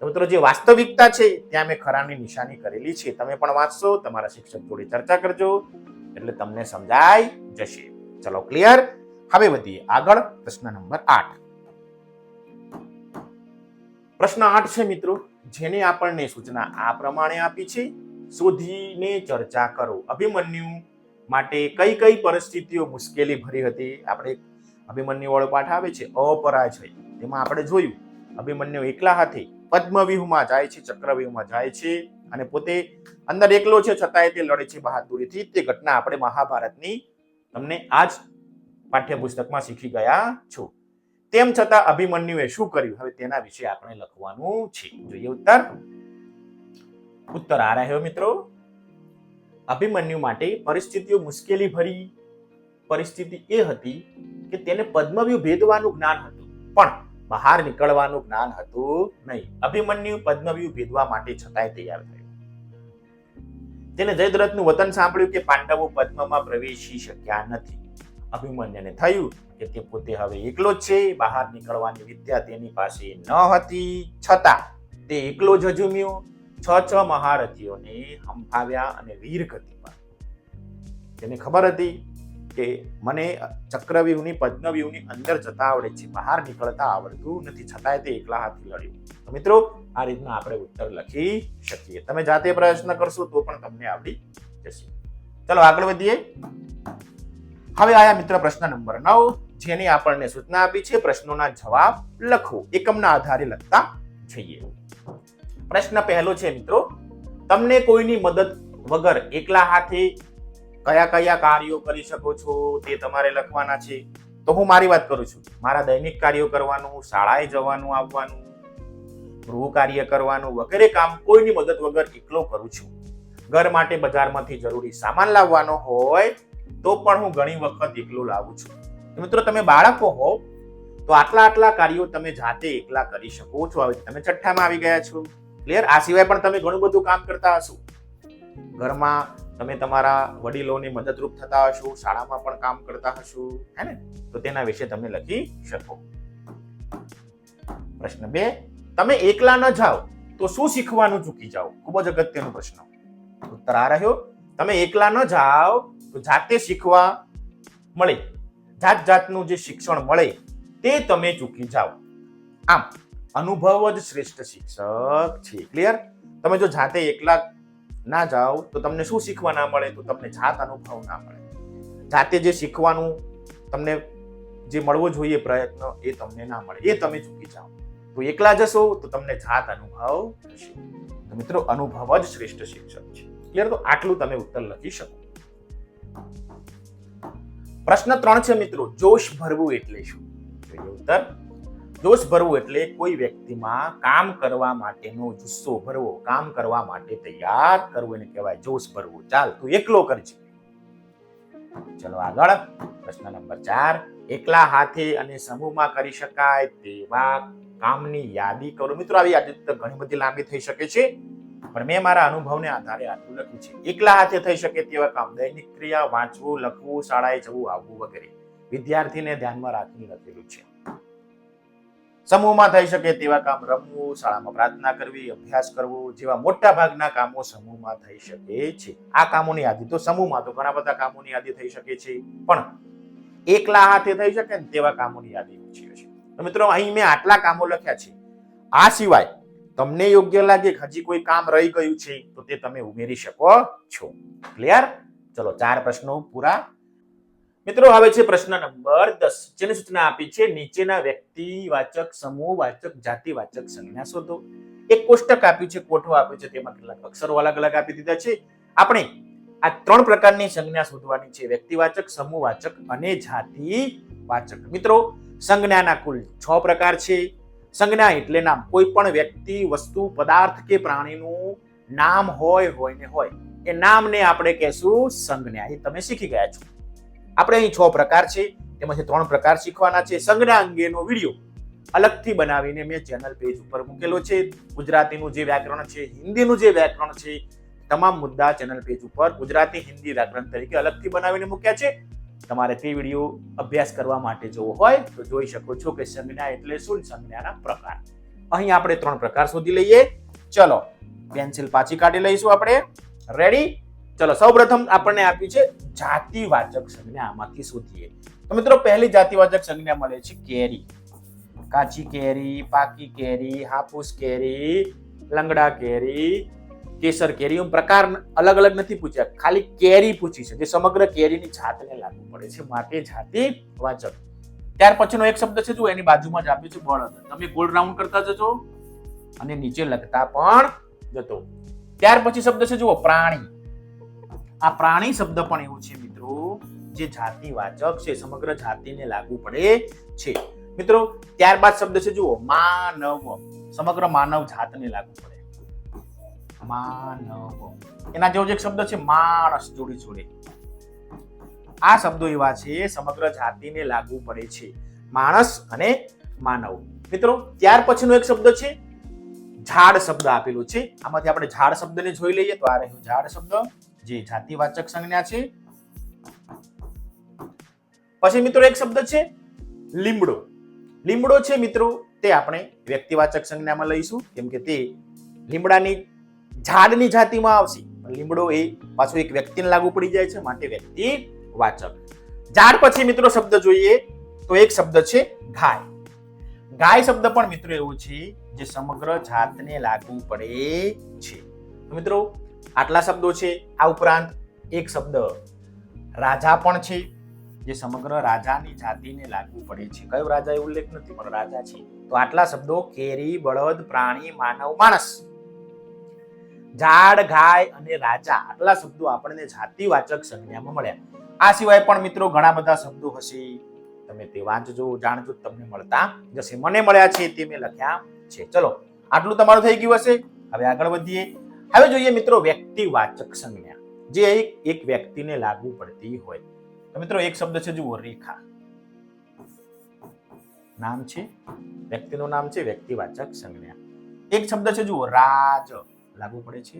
તો મિત્રો જે વાસ્તવિકતા છે ત્યાં મેં ખરાની નિશાની કરેલી છે. તમે પણ વાંચશો, તમારા શિક્ષક જોડે ચર્ચા કરજો એટલે તમને સમજાઈ જશે. ચલો ક્લિયર. હવે વધીએ આગળ. પ્રશ્ન નંબર 8. પ્રશ્ન 8 છે મિત્રો, જેને આપણને સૂચના આ પ્રમાણે આપી છે. શોધીને ચર્ચા કરો. અભિમન્યુ માટે કઈ કઈ પરિસ્થિતિઓ મુશ્કેલી ભરી હતી. આપણે અભિમન્યુ વાળો પાઠ આવે છે અપરાજય, તેમાં આપણે જોયું અભિમન્યુ એકલા હાથે પદ્મવ્યૂહમાં જાય છે, ચક્રવ્યૂહમાં જાય છે અને પોતે અંદર એકલો છે છતાંય તે લડે છે બહાદુરીથી. તે ઘટના આપણે મહાભારતની તમને આજ પાઠ્યપુસ્તકમાં શીખી ગયા છો. તેમ છતાં અભિમન્યુએ શું કર્યું હવે તેના વિશે આપણે લખવાનું છે. જોઈએ ઉત્તર. ઉત્તર આ રહ્યો મિત્રો. અભિમન્યુ માટે પરિસ્થિતિઓ મુશ્કેલી ભરી પરિસ્થિતિ એ હતી કે તેને પદ્મવ્યૂહ ભેદવાનું જ્ઞાન હતું પણ બહાર નીકળવાનું જ્ઞાન હતું નહીં. અભિમન્યુ પદ્મવ્યૂહ ભેદવા માટે છતાંય તૈયાર થયો. તેને જયદ્રથનું વતન સાંભળ્યું કે પાંડવો પદ્મમાં પ્રવેશી શક્યા નથી. અભિમન્યુને થયું કે તે પોતે હવે એકલો જ છે, બહાર નીકળવાની વિદ્યા તેની પાસે ન હતી, છતાં તે એકલો જ ઝઝુમ્યો. 6 મહારથીઓને હંફાવ્યા અને વીર ગતિ પામી. તેને ખબર હતી કે મને ચક્રવ્યૂહની પદ્મવ્યૂહની અંદર જતા આવડે છે, બહાર નીકળતા આવડતું નથી, છતાંય તે એકલા હાથથી લડ્યું. તો મિત્રો આ રીતના આપણે ઉત્તર લખી શકીએ. તમે જાતે પ્રયત્ન કરશો તો પણ તમને આવડી જશે. ચલો આગળ વધીએ. હવે આયા મિત્ર પ્રશ્ન નંબર 9, જેની આપણને સૂચના આપી છે પ્રશ્નોના જવાબ લખો. એકમના આધારે લખતા જઈએ. પ્રશ્ન પહેલો છે મિત્રો, તમને કોઈની મદદ વગર એકલા હાથે કયા કયા કાર્યો કરી શકો છો તે તમારે લખવાના છે. તો હું મારી વાત કરું છું. મારા દૈનિક કાર્યો કરવાનું, શાળાએ જવાનું આવવાનું, ગૃહ કાર્ય કરવાનું વગેરે કામ કોઈની મદદ વગર એકલો કરું છું. ઘર માટે બજારમાંથી જરૂરી સામાન લાવવાનો હોય તો પણ હું ઘણી વખત એકલો લાવું છું. તો મિત્રો તમે બાળકો હો તો આટલા કાર્યો તમે જાતે એકલા કરી શકો છો. હવે તમે છઠ્ઠામાં આવી ગયા છો. ક્લિયર? આ સિવાય પણ તમે ઘણું બધું કામ કરતા હશો. ઘરમાં તમે તમારા વડીલોની મદદરૂપ થતા હશો, શાળામાં પણ કામ કરતા હશો, હે ને? તો તેના વિશે તમે લખી શકો. પ્રશ્ન 2, તમે એકલા ન જાઓ તો શું શીખવાનું ચૂકી જાઓ? ખૂબ જ અગત્યનો પ્રશ્ન. ઉત્તર આ રહ્યો, તમે એકલા ન જાઓ તો જાતે શીખવા મળે, જાતનું જે શિક્ષણ મળે તે તમે ચૂકી જાઓ. આમ અનુભવ જ શ્રેષ્ઠ શિક્ષક છે. ક્લિયર? તમે જો જાતે એકલા ના જાઓ તો તમને શું શીખવા ના મળે? તો તમને જાત અનુભવ ના મળે. જાતે જે શીખવાનું તમને જે મળવો જોઈએ પ્રયત્ન, એ તમને ના મળે, એ તમે ચૂકી જાઓ. તો એકલા જશો તો તમને જાત અનુભવ થશે. તો મિત્રો અનુભવ જ શ્રેષ્ઠ શિક્ષક છે. ક્લિયર? તો આટલું તમે ઉત્તર લખી શકો. પ્રશ્ન 3 છે મિત્રો, જોશ ભરવું એટલે શું? ઉત્તર, જોશ ભરવું એટલે કોઈ વ્યક્તિમાં કામ કરવા માટેનો જુસ્સો ભરવો, કામ કરવા માટે તૈયાર કરવું, એને કહેવાય જોશ ભરવું. ચાલ તું એકલો કરજે. ચલો આગળ. પ્રશ્ન નંબર 4, એકલા હાથે અને સમૂહમાં કરી શકાય તેવા કામની યાદી કરો. મિત્રો આવી યાદી તો ઘણી બધી લાંબી થઈ શકે છે, પણ મેં મારા અનુભવને આધારે આટલું લખ્યું છે. એકલા હાથે થઈ શકે તેવા કામ: દૈનિક ક્રિયા, વાંચવું, લખવું, શાળાએ જવું, આવવું વગેરે વિદ્યાર્થીને ધ્યાનમાં રાખીને લખેલું છે. સમૂહમાં થઈ શકે તેવા કામ: રમવું, શાળામાં પ્રાર્થના કરવી, અભ્યાસ કરવો જેવા મોટા ભાગના કામો સમૂહમાં થઈ શકે છે. આ કામોની યાદી તો સમૂહમાં તો ઘણા બધા કામોની યાદી થઈ શકે છે, પણ એકલા હાથે થઈ શકે ને તેવા કામોની યાદી ઓછી છે. તો મિત્રો અહીં મેં આટલા કામો લખ્યા છે. આ સિવાય તમને યોગ્ય લાગે કે હજી કોઈ કામ રહી ગયું છે તો તે તમે ઉમેરી શકો છો. ક્લિયર? ચલો 4 પ્રશ્નો પૂરા. મિત્રો હવે છે પ્રશ્ન નંબર 10, જેની સૂચના આપી છે નીચેના વ્યક્તિવાચક, સમૂહવાચક, જાતિવાચક સંજ્ઞા શોધો. એક કોષ્ટક આપ્યું છે, કોઠો આપ્યો છે, તેમાં કેટલાક અક્ષરો અલગ અલગ આપી દીધા છે. આપણે આ 3 પ્રકારની સંજ્ઞા શોધવાની છે: વ્યક્તિવાચક, સમૂહવાચક અને જાતિવાચક. મિત્રો સંજ્ઞાના કુલ 6 પ્રકાર છે. સંજ્ઞા એટલે નામ. કોઈ પણ વ્યક્તિ, વસ્તુ, પદાર્થ કે પ્રાણીનું નામ હોય ને હોય એ નામને આપણે કહેશું સંજ્ઞા. એ તમે શીખી ગયા છો. આપણે અહીં 6 પ્રકાર છે, તેમાંથી 3 પ્રકાર શીખવાના છે. સંજ્ઞા અંગેનો વિડીયો અલગથી બનાવીને મેં ચેનલ પેજ ઉપર મૂકેલો છે. ગુજરાતીનું જે વ્યાકરણ છે, હિન્દીનું જે વ્યાકરણ છે, તમામ મુદ્દા ચેનલ પેજ ઉપર ગુજરાતી, હિન્દી વ્યાકરણ તરીકે અલગથી બનાવીને મૂક્યા છે. તમારે તે વિડીયો અભ્યાસ કરવા માટે જોવો હોય તો જોઈ શકો છો કે સંજ્ઞા એટલે શું, સંજ્ઞાના પ્રકાર. અહીં આપણે 3 પ્રકાર શોધી લઈએ. ચલો પેન્સિલ પાછી કાઢી લઈશું આપણે. રેડી? ચલો સૌપ્રથમ આપણને આપ્યું છે જાતિવાચક સંજ્ઞા. આમાંથી શોધીએ. તો મિત્રો પહેલી જાતિવાચક સંજ્ઞા મળે છે કેરી. કાચી કેરી, પાકી કેરી, હાફૂસ કેરી, લંગડા કેરી, કેસર કેરી. પ્રકાર અલગ અલગ નથી પૂછ્યા, ખાલી કેરી પૂછી છે, જે સમગ્ર કેરીની જાતને લાગુ પડે છે, માટે જાતિવાચક. ત્યાર પછીનો એક શબ્દ છે, જો એની બાજુમાં જ આપ્યું છે બળદ. તમે ગોળ રાઉન્ડ કરતા જજો અને નીચે લખતા પણ જતો. ત્યાર પછી શબ્દ છે જુઓ પ્રાણી. આ પ્રાણી શબ્દ પણ એવું છે મિત્રો જે જાતિવાચક છે, સમગ્ર જાતિને લાગુ પડે છે. મિત્રો ત્યારબાદ શબ્દ છે જુઓ માનવ. સમગ્ર માનવ જાતને લાગુ પડે. માનવ. એના જેવો એક શબ્દ છે માણસ જોડે જોડે. આ શબ્દો એવા છે સમગ્ર જાતિને લાગુ પડે છે, માણસ અને માનવ. મિત્રો ત્યાર પછીનો એક શબ્દ છે ઝાડ શબ્દ આપેલો છે. આમાંથી આપણે ઝાડ શબ્દને જોઈ લઈએ તો આ રહ્યો ઝાડ શબ્દ, જે જાતિવાચક સંજ્ઞા છે. પછી મિત્રો એક શબ્દ છે લીમડો. લીમડો છે મિત્રો તે આપણે વ્યક્તિવાચક સંજ્ઞામાં લઈશું, કેમ કે તે લીમડાની ઝાડની જાતિમાં આવશે. લીમડો એ પાછો એક વ્યક્તિને લાગુ પડી જાય છે, માટે વ્યક્તિવાચક. ઝાડ પછી મિત્રો શબ્દ જોઈએ તો એક શબ્દ છે ગાય. ગાય શબ્દ પણ મિત્રો એવો છે જે સમગ્ર જાતને લાગુ પડે છે. મિત્રો આટલા શબ્દો છે. આ ઉપરાંત એક શબ્દ રાજા પણ છે જે સમગ્ર રાજાની જાતિને લાગુ પડે છે. કયો રાજા એ ઉલ્લેખ નથી, પણ રાજા છે. તો આટલા શબ્દો કેરી, બળદ, પ્રાણી, માનવ, માણસ, ઝાડ, ગાય અને રાજા આટલા શબ્દો આપણને જાતિવાચક સંજ્ઞામાં મળ્યા. આ સિવાય પણ મિત્રો ઘણા બધા શબ્દો હશે, તમે તે વાંચજો, જાણજો, તમને મળતા જશે. મને મળ્યા છે તે મેં લખ્યા છે. ચલો આટલું તમારું થઈ ગયું હશે. હવે આગળ વધીએ. હવે જોઈએ મિત્રો વ્યક્તિવાચક સંજ્ઞા જે એક વ્યક્તિને લાગુ પડતી હોય. તો મિત્રો એક શબ્દ છે, જુઓ, રેખા. નામ છે, વ્યક્તિનું નામ છે, વ્યક્તિવાચક સંજ્ઞા. એક શબ્દ છે, જુઓ, રાજ, લાગુ પડે છે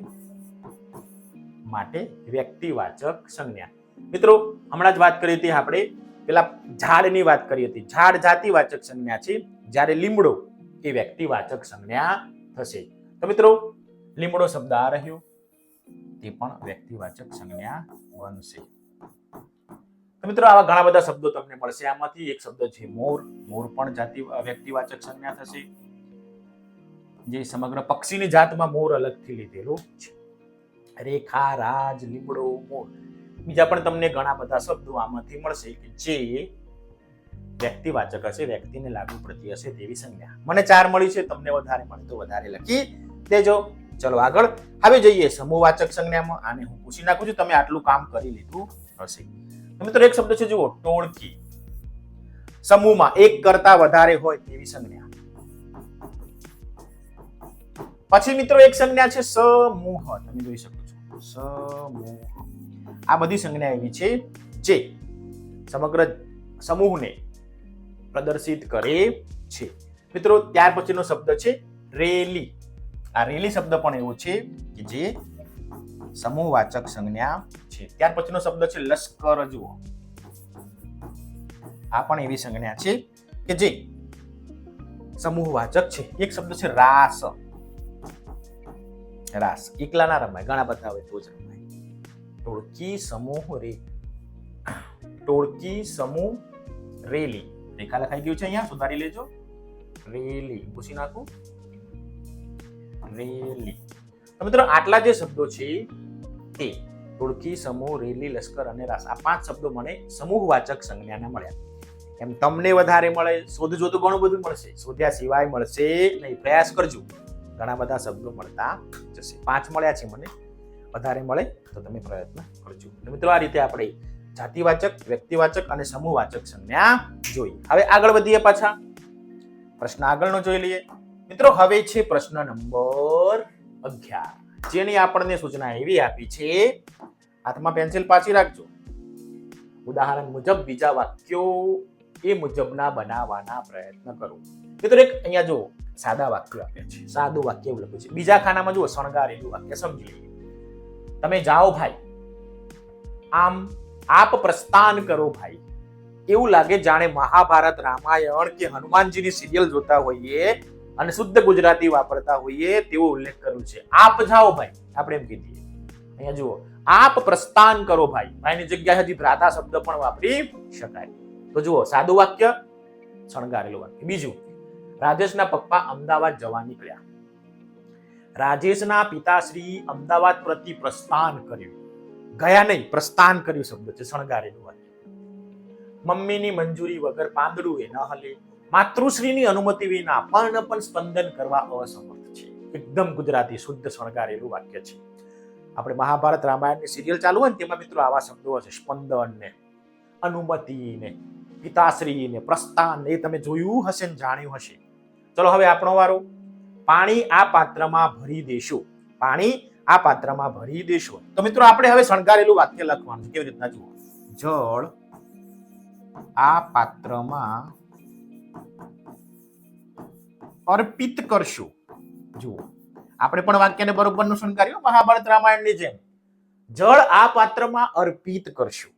માટે વ્યક્તિવાચક સંજ્ઞા. મિત્રો હમણાં જ વાત કરી હતી આપણે, પેલા ઝાડની વાત કરી હતી. ઝાડ જાતિવાચક સંજ્ઞા છે, જ્યારે લીમડો એ વ્યક્તિવાચક સંજ્ઞા થશે. તો મિત્રો લીમડો શબ્દ આ રહ્યો, તે પણ વ્યક્તિવાચક સંજ્ઞા બનશે. તો મિત્રો આવા ઘણા બધા શબ્દો તમને મળશે. આમાંથી એક શબ્દ છે મોર. મોર પણ વ્યક્તિવાચક સંજ્ઞા થશે, જે સમગ્ર પક્ષીની જાતમાં મોર અલગથી લીધેલો છે. રેખા, રાજ, લીમડો, મોર, બીજા પણ તમને ઘણા બધા શબ્દો આમાંથી મળશે કે જે વ્યક્તિવાચક હશે, વ્યક્તિને લાગુ પડતી હશે તેવી સંજ્ઞા. મને 4 મળી છે, તમને વધારે મળે તો વધારે લખી દેજો. ચલો આગળ. હવે જઈએ સમૂહવાચક સંજ્ઞામાં. આને હું પૂછી નાખું છું, તમે આટલું કામ કરી લીધું હશે. મિત્રો એક શબ્દ છે, જુઓ, ટોળકી. સમૂહમાં એક કરતા વધારે હોય તેવી સંજ્ઞા. પછી મિત્રો એક સંજ્ઞા છે સમૂહ. તમે જોઈ શકો છો, સમૂહ. આ બધી સંજ્ઞા એવી છે જે સમગ્ર સમૂહને પ્રદર્શિત કરે છે. મિત્રો ત્યાર પછીનો શબ્દ છે રેલી. આ રેલી શબ્દ પણ એવો છે કે જે સમૂહવાચક સંજ્ઞા છે. ત્યાર પછીનો શબ્દ છે લશ્કર. જુઓ, આ પણ એવી સંજ્ઞા છે કે જે સમૂહવાચક છે. એક શબ્દ છે રાસ. રાસ એકલા ના રમાય, ઘણા બધા હોય તો જ રમાય. ટોળકી, સમૂહ, ટોળકી, સમૂહ, રેલી. રેખા લખાઈ ગયું છે અહીંયા, સુધારી લેજો. રેલી પૂછી નાખું, રેલી. તો મિત્રો આટલા જે શબ્દો છે તે ટોળકી, સમૂહ, રેલી, લશ્કર અને રાસ, આ 5 શબ્દો મને સમૂહવાચક સંજ્ઞાના મળ્યા. એમ તમને વધારે મળે, શોધજો તો ઘણું બધું મળશે. શોધ્યા સિવાય મળશે નહીં. પ્રયાસ કરજો, ઘણા બધા શબ્દો મળતા જશે. 5 મળ્યા છે મને, વધારે મળે તો તમે પ્રયત્ન કરજો. તો મિત્રો આ રીતે આપણે જાતિવાચક, વ્યક્તિવાચક અને સમૂહવાચક સંજ્ઞા જોઈ. હવે આગળ વધીએ. પાછા પ્રશ્ન આગળનો જોઈ લઈએ. મિત્રો હવે છે પ્રશ્ન નંબર 11, જેની આપણને સૂચના એવી આપી છે, હાથમાં પેન્સિલ પાછી રાખજો. ઉદાહરણ મુજબ બીજા વાક્યો એ મુજબના બનાવવાના પ્રયત્ન કરો. મિત્રો એક અહીંયા જુઓ, સાદા વાક્યો આપ્યા છે, સાદું વાક્ય એવું લખ્યું છે. બીજા ખાનામાં જુઓ શણગારેલું વાક્ય, સમજી લઈએ. તમે જાઓ ભાઈ, આમ આપ પ્રસ્થાન કરો ભાઈ. એવું લાગે જાણે મહાભારત, રામાયણ કે હનુમાનજીની સિરિયલ જોતા હોઈએ અને શુદ્ધ ગુજરાતી વાપરતા હોઈએ તેવો ઉલ્લેખ કર્યો છે. આપ જાઓ ભાઈ, આપણે એમ કીધીએ. અહીંયા જુઓ, આપ પ્રસ્થાન કરો ભાઈ. ભાઈની જગ્યાએ હજી ભ્રાતા શબ્દ પણ વાપરી શકાય. તો જુઓ, સાદું વાક્ય, શણગારેલું વાક્ય. બીજું, રાજેશના પપ્પા અમદાવાદ જવા નીકળ્યા. રાજેશના પિતાશ્રી અમદાવાદ પ્રતિ પ્રસ્થાન કર્યું. ગયા નહીં, પ્રસ્થાન કર્યું શબ્દ છે, શણગારેલું વાક્ય. મમ્મીની મંજૂરી વગર પાંદડું એ ન હલે. માતૃશ્રીની અનુમતિ વિના પણ સ્પંદન કરવા અસમર્થ છે. એકદમ ગુજરાતી શુદ્ધ શણગારેલું વાક્ય છે. આપણે મહાભારત, રામાયણની સિરિયલ ચાલુ હોય ને તેમાં મિત્રો આવા શબ્દો હશે, સ્પંદન ને, અનુમતિ ને, પિતાશ્રી ને, પ્રસ્થાન, એ તમે જોયું હશે ને જાણ્યું હશે. ચલો હવે આપણો વારો. પાણી આ પાત્રમાં ભરી દેશો. પાણી આ પાત્રમાં ભરી દેશો. તો મિત્રો આપણે હવે શણગારેલું વાક્ય લખવાનું. કેવી રીતના જુઓ, જળ આ પાત્રમાં અર્પિત કરશો. જુઓ, આપણે પણ વાક્યને બરોબરનું શણગાર્યું મહાભારત, રામાયણની જેમ. જળ આ પાત્રમાં અર્પિત કરશો.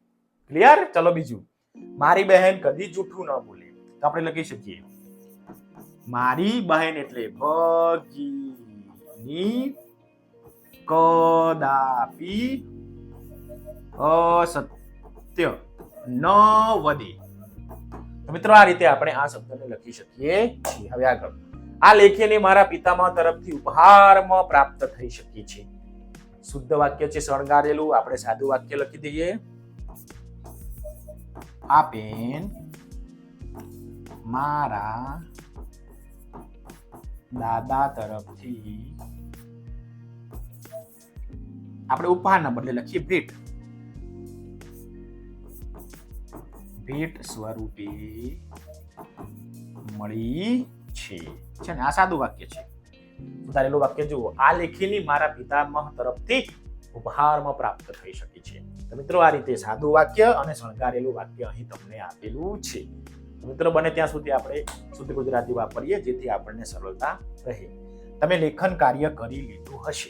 ક્લિયર? ચલો બીજું, મારી બહેન કદી જૂઠું ન બોલે. તો આપણે લખી શકીએ, મારી બહેન એટલે ભગીની કદાપી અસત્ય ન વધે. તો મિત્રો આ રીતે આપણે આ શબ્દને લખી શકીએ છીએ. હવે આગળ, આ લેખીને મારા પિતામહ તરફથી ઉપહારમાં પ્રાપ્ત થઈ શકી છે. શુદ્ધ વાક્ય છે શણગારેલું. આપણે સાદું વાક્ય લખી દઈએ. આ પેન મારા દાદા તરફથી, આપણે ઉપહારના બદલે લખીએ ભેટ. ભેટ સ્વરૂપે મળી છે. ને આ સાદું વાક્ય છે. સુધારેલું વાક્ય જુઓ. આ લેખીની મારા પિતામહ તરફથી ઉપહારમાં પ્રાપ્ત થઈ શકી છે. તો મિત્રો આ રીતે સાદું વાક્ય અને શણગારેલું વાક્ય અહીં તમને આપેલું છે. મિત્રો બને ત્યાં સુધી આપણે શુદ્ધ ગુજરાતી વાપરીએ જેથી આપણને સરળતા રહે. તમે લેખન કાર્ય કરી લીધું હશે.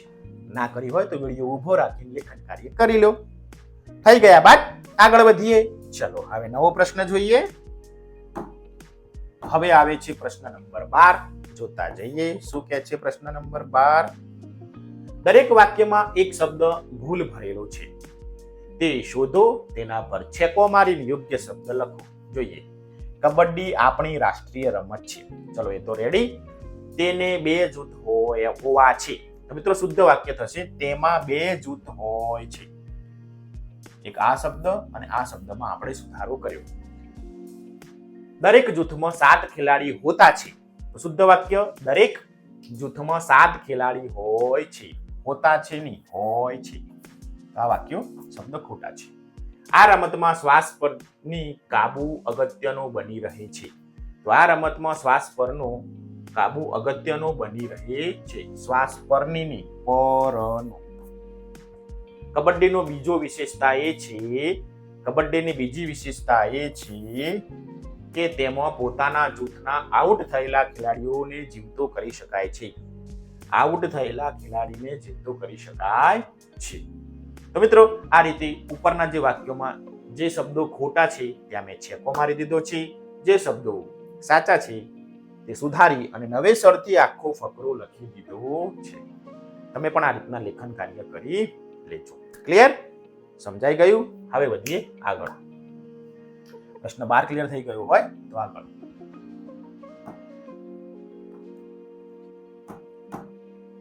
ના કરી હોય તો વિડીયો ઊભો રાખીને લેખન કાર્ય કરી લો. થઈ ગયા બાદ આગળ વધીએ. ચલો હવે નવો પ્રશ્ન જોઈએ. હવે આવે છે પ્રશ્ન નંબર 12. જોતા જઈએ શું કહે છે પ્રશ્ન નંબર 12. દરેક વાક્યમાં એક શબ્દ ભૂલ ભરેલો છે. તે શોધો, તેના પર છેકો મારીને યોગ્ય શબ્દ લખો. જોઈએ. કબડ્ડી આપણી રાષ્ટ્રીય રમત છે. ચલો એ તો રેડી. તેને 2 જૂથ હોવા છે. તો મિત્રો શુદ્ધ વાક્ય થશે તેમાં 2 જૂથ હોય છે. એક આ શબ્દ અને આ શબ્દમાં આપણે સુધારો કર્યો. દરેક જૂથમાં 7 ખેલાડી હોતા છે. તો શુદ્ધ વાક્ય દરેક જૂથમાં 7 ખેલાડી હોય છે. હોતા છે નહીં, હોય છે. આ વાક્યો શબ્દ ખોટા છે. આ રમતમાં શ્વાસ પરની કાબુ અગત્યનો બની રહે છે. તો આ રમતમાં શ્વાસ પરનો કાબુ અગત્યનો બની રહે છે. શ્વાસ પરની નહીં, પરનો. કબડ્ડીનો બીજો વિશેષતા એ છે, કબડ્ડીની બીજી વિશેષતા એ છે કે તેમાં પોતાના જૂથના આઉટ થયેલા ખેલાડીઓને જીવતો કરી શકાય છે. આઉટ થયેલા ખેલાડીને જીવતો કરી શકાય છે. તો મિત્રો આ રીતે ઉપરના જે વાક્યોમાં જે શબ્દો ખોટા છે ત્યાં મેં છેકો મારી દીધો છે. જે શબ્દો સાચા છે તે સુધારી અને નવેસરથી આખો ફકરો લખી દીધો છે. તમે પણ આ રીતના લેખન કાર્ય કરી લેજો. ક્લિયર? સમજાઈ ગયું? હવે વધીએ આગળ. પ્રશ્ન 12 ક્લિયર થઈ ગયો હોય તો આગળ.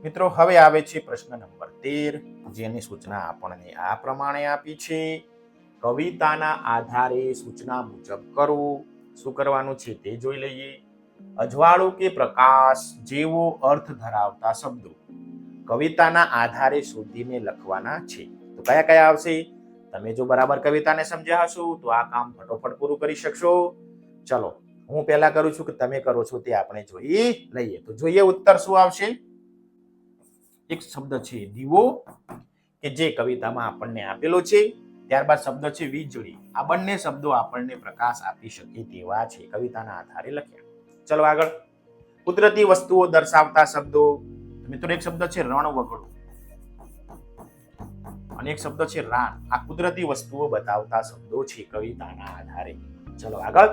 મિત્રો હવે આવે છે પ્રશ્ન નંબર 13, જેની સૂચના આપણને આ પ્રમાણે આપી છે. કવિતાના આધારે સૂચના મુજબ કરો. શું કરવાનું છે તે જોઈ લઈએ. અજવાળું કે પ્રકાશ જેવો અર્થ ધરાવતા શબ્દો કવિતાના આધારે શોધીને લખવાના છે. તો કયા કયા આવશે? તમે જો બરાબર કવિતાને સમજ્યા હશો તો આ કામ ફટોફટ પૂરું કરી શકશો. ચલો હું પહેલા કરું છું કે તમે કરો છો તે આપણે જોઈ લઈએ. તો જોઈએ ઉત્તર શું આવશે. એક શબ્દ છે દીવો કે જે કવિતામાં આપણને આપેલો છે. ત્યારબાદ શબ્દ છે વીજળી. આ બંને શબ્દો આપણને પ્રકાશ આપી શકે તેવા છે. કવિતાના આધારે લખ્યા. ચલો આગળ. કુદરતી વસ્તુઓ દર્શાવતા શબ્દો. મિત્રો એક શબ્દ છે રણવગડું અને એક શબ્દ છે રાન. આ કુદરતી વસ્તુઓ બતાવતા શબ્દો છે કવિતાના આધારે. ચલો આગળ.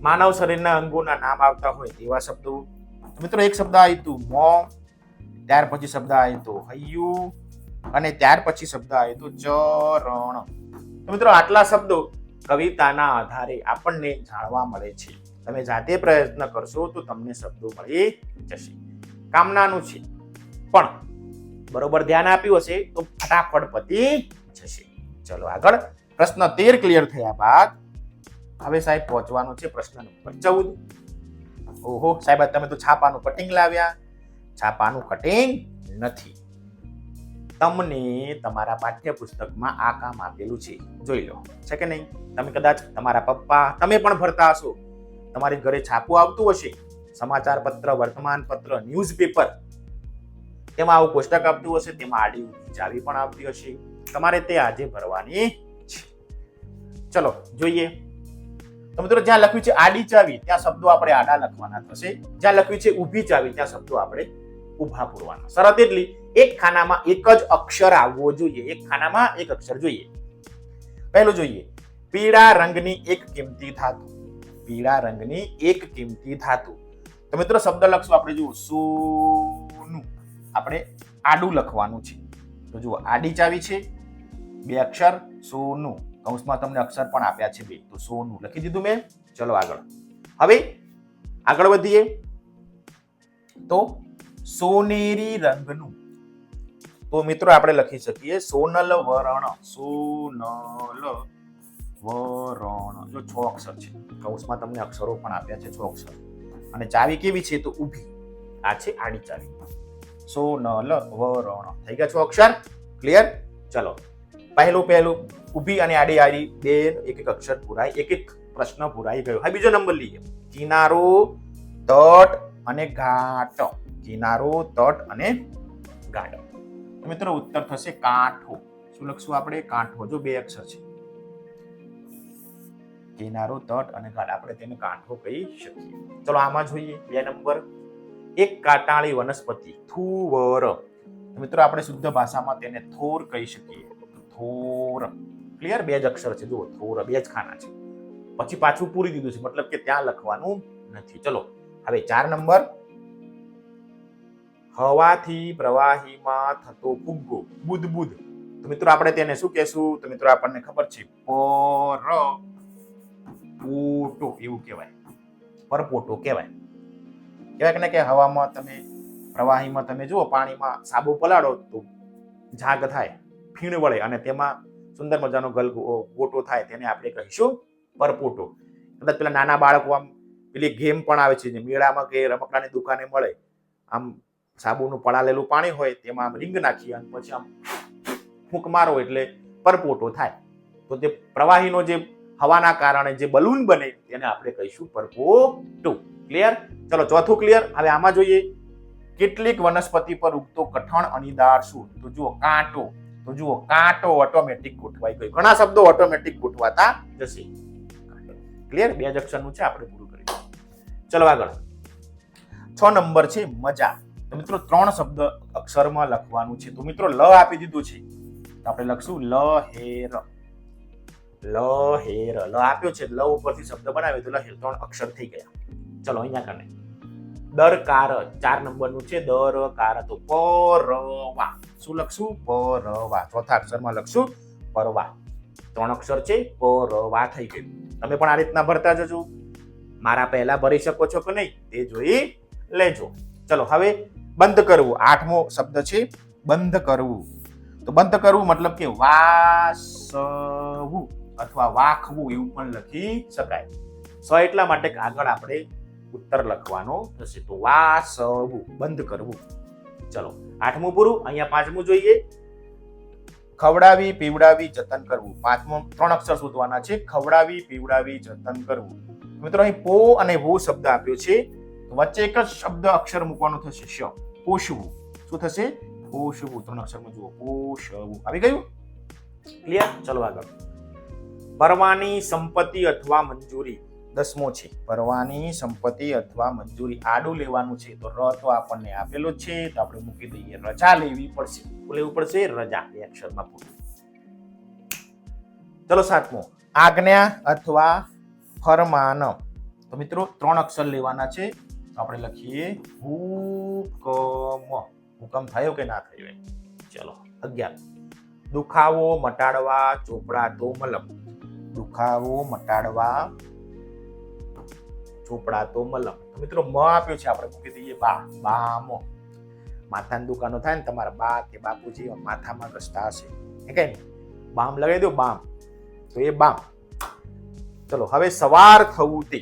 માનવ શરીરના અંગોના નામ આવતા હોય તેવા શબ્દો. મિત્રો એક શબ્દ આવ્યું મોં, ત્યાર પછી શબ્દ આવ્યો હૈયું અને ત્યાર પછી શબ્દ આવ્યો ચરણ. તો મિત્રો આટલા શબ્દો કવિતાના આધારે આપણને જાણવા મળે છે. તમે જાતે પ્રયત્ન કરશો તો તમને શબ્દો મળી જશે. કામનાનું છે પણ બરોબર ધ્યાન આપ્યું હશે તો ફટાફટ પતી જશે. ચલો આગળ. પ્રશ્ન 13 ક્લિયર થયા બાદ હવે સાહેબ પહોંચવાનું છે પ્રશ્ન નંબર 14. ઓહો સાહેબ તમે તો છાપાનું કટિંગ લાવ્યા. છાપાનું કટિંગ નથી. તમને તમારા પાઠ્યપુસ્તકમાં આ કામ આપેલું છે, જોઈ લો. છે કે નહીં? તમે કદાચ તમારા પપ્પા તમે પણ ભરતા હશો. તમારી ઘરે છાપું આવતું હશે, સમાચાર પત્ર, વર્તમાન પત્ર, ન્યૂઝપેપર. તેમાં આવું કોષ્ટક આપતું હશે, તેમાં આડી ઊભી ચાવી પણ આવતી હશે. તમારે તે આજે ભરવાની છે. ચલો જોઈએ. તો મિત્રો જ્યાં લખ્યું છે આડી ચાવી ત્યાં શબ્દો આપણે આડા લખવાના થશે. જ્યાં લખ્યું છે ઊભી ચાવી ત્યાં શબ્દો આપણે ઊભા પૂરવાના. શરત એટલી એક ખાનામાં એક જ અક્ષર આવવો જોઈએ. એક ખાનામાં એક અક્ષર જોઈએ. પહેલું જોઈએ પીળા રંગની એક કિંમતી ધાતુ. પીળા રંગની એક કિંમતી ધાતુ. તો મિત્રો શબ્દ લખશું આપણે. જુઓ સોનું આપણે આડું લખવાનું છે. તો જુઓ આડી ચાવી છે, 2 અક્ષર સોનું. કૌંસમાં તમને અક્ષર પણ આપ્યા છે 2. તો સોનું લખી દીધું મેં. ચલો આગળ. હવે આગળ વધીએ તો સોનેરી રંગનું. તો મિત્રો આપણે લખી શકીએ સોનલ વરણ. સોનલ વરણ. જો 6 અક્ષર છે. કૌંસમાં તમને અક્ષરો પણ આપ્યા છે 6 અક્ષર. અને ચાવી કેવી છે? તો ઊભી. આ છે આડી ચાવી. સોનલ વરણ. થઈ ગયા 6 અક્ષર. ક્લિયર? ચલો પહેલું ઊભી અને આડી બે એક અક્ષર પૂરાય, એક પ્રશ્ન પૂરાઈ ગયો. હવે બીજો નંબર લઈએ. કિનારો, તટ અને ઘાટ. કિનારો, તટ અને ઘાટ. મિત્રો ઉત્તર થશે કાંઠો. શું લખશું આપણે? કાંઠો. જો 2 અક્ષર છે. કિનારો, તટ અને ઘાટ. આપણે તેને કાંઠો કહી શકીએ. ચલો આમાં જોઈએ 2 નંબર. એક કાંટાળી વનસ્પતિ. થુવર. મિત્રો આપણે શુદ્ધ ભાષામાં તેને થોર કહી શકીએ. થોર. ક્લિયર? 2 જ અક્ષર છે. જુઓ થોર, 2 જ ખાના છે. પછી પાછું પૂરી દીધું છે, મતલબ કે ત્યાં લખવાનું નથી. ચલો હવે 4 નંબર. હવાથી પ્રવાહીમાં થતો ફુગ્ગો. બુદબુદ. તો મિત્રો આપણે તેને શું કહેશું? તો મિત્રો આપણને ખબર છે પરપોટો એવું કહેવાય. પરપોટો કહેવાય. કહેવાય કે હવામાં તમે પ્રવાહીમાં તમે જુઓ પાણીમાં સાબુ પલાળો તો ઝાગ થાય, ફીણ વળે અને તેમાં સુંદર મજાનો ગોટો થાય. તેને આપણે કહીશું પરપોટો. કદાચ પેલા નાના બાળકો આમ પેલી ગેમ પણ આવે છે મેળામાં કે રમકડાની દુકાને મળે. આમ સાબુનું પડાલેલું પાણી હોય તેમાં આમ રીંગ નાખી અને પછી આમ ફૂંક મારો એટલે પરપોટો થાય. તો તે પ્રવાહીનો જે હવાના કારણે જે બલૂન બને તેને આપણે કહીશું પરપોટો. ક્લિયર? ચલો ચોથું ક્લિયર. હવે આમાં જોઈએ કેટલીક વનસ્પતિ પર ઉગતો કઠણ અણીદાર શું? તો જુઓ કાંટો. તો જુઓ કાંટો ઓટોમેટિક ગોઠવાઈ ગયો. ઘણા શબ્દો ઓટોમેટિક ગોઠવાતા જશે. ક્લિયર? 2 જ અક્ષરનું છે. આપણે પૂરું કરીશું. ચલો આગળ. 6 નંબર છે મજા. તો મિત્રો 3 શબ્દ અક્ષરમાં લખવાનું છે. તો મિત્રો લ આપી દીધું છે તો આપણે લખશું લહેર. લહેર. લ આપ્યો છે, લ ઉપરથી શબ્દ બનાવ્યો તો લહેર. 3 અક્ષર થઈ ગયા. ચલો અહીંયા કને દરકાર. 4 નંબરનું છે દરકાર. તો પરવા. શું લખશું? પરવા. ચોથા અક્ષરમાં લખશું પરવા. 3 અક્ષર છે. પરવા થઈ ગયું. તમે પણ આ રીતના ભરતા જજો. મારા પહેલા ભરી શકો છો કે નહીં તે જોઈ લેજો. ચલો હવે બંધ કરવું. 8મો શબ્દ છે બંધ કરવું. તો બંધ કરવું મતલબ કે વાસવું અથવા વાખવું એવું પણ લખી શકાય. એટલા માટે આગળ આપણે ઉત્તર લખવાનો થશે. તો વાસવું, બંધ કરવું. ચલો 8મું પૂરું. અહીંયા 5મું જોઈએ. ખવડાવી, પીવડાવી, જતન કરવું. 3 અક્ષર શોધવાના છે. ખવડાવી, પીવડાવી, જતન કરવું. મિત્રો અહીં પો અને વો શબ્દ આપ્યો છે. વચ્ચે એક જ શબ્દ અક્ષર મૂકવાનો થશે શ. પોષવું. શું થશે? પોષવું. 3 અક્ષરમાં જુઓ પોષવું. આવી ગયું? ક્લિયર? ચલો આગળ. પરવાની સંપત્તિ અથવા મંજૂરી. 10મો છે પરવાની સંપત્તિ અથવા મંજૂરી. આડું લેવાનું છે તો ર તો આપણને આપેલો છે તો આપણે મૂકી દઈએ. રજા લેવી પડશે. શું લેવું પડશે? રજા. 2 અક્ષરમાં પૂરું. ચલો 7મો. આજ્ઞા અથવા ફરમાન. તો મિત્રો 3 અક્ષર લેવાના છે. આપણે લખીએ હુકમ. હુકમ થયો કે ના થયો? ચલો 11. દુખાવો મટાડવા, ચોપડાતો મલમ. દુખાવો મટાડવા, ચોપડાતો મલમ. તો મિત્રો મ આપ્યો છે આપણે મૂકી દઈએ બા. બામ. માથાની દુકાનો થાય ને તમારા બા કે બાપુજી માથામાં ઘસતા હશે એ કઈ બામ લગાવી દો. બામ. તો એ બામ. ચલો હવે સવાર થવું તે.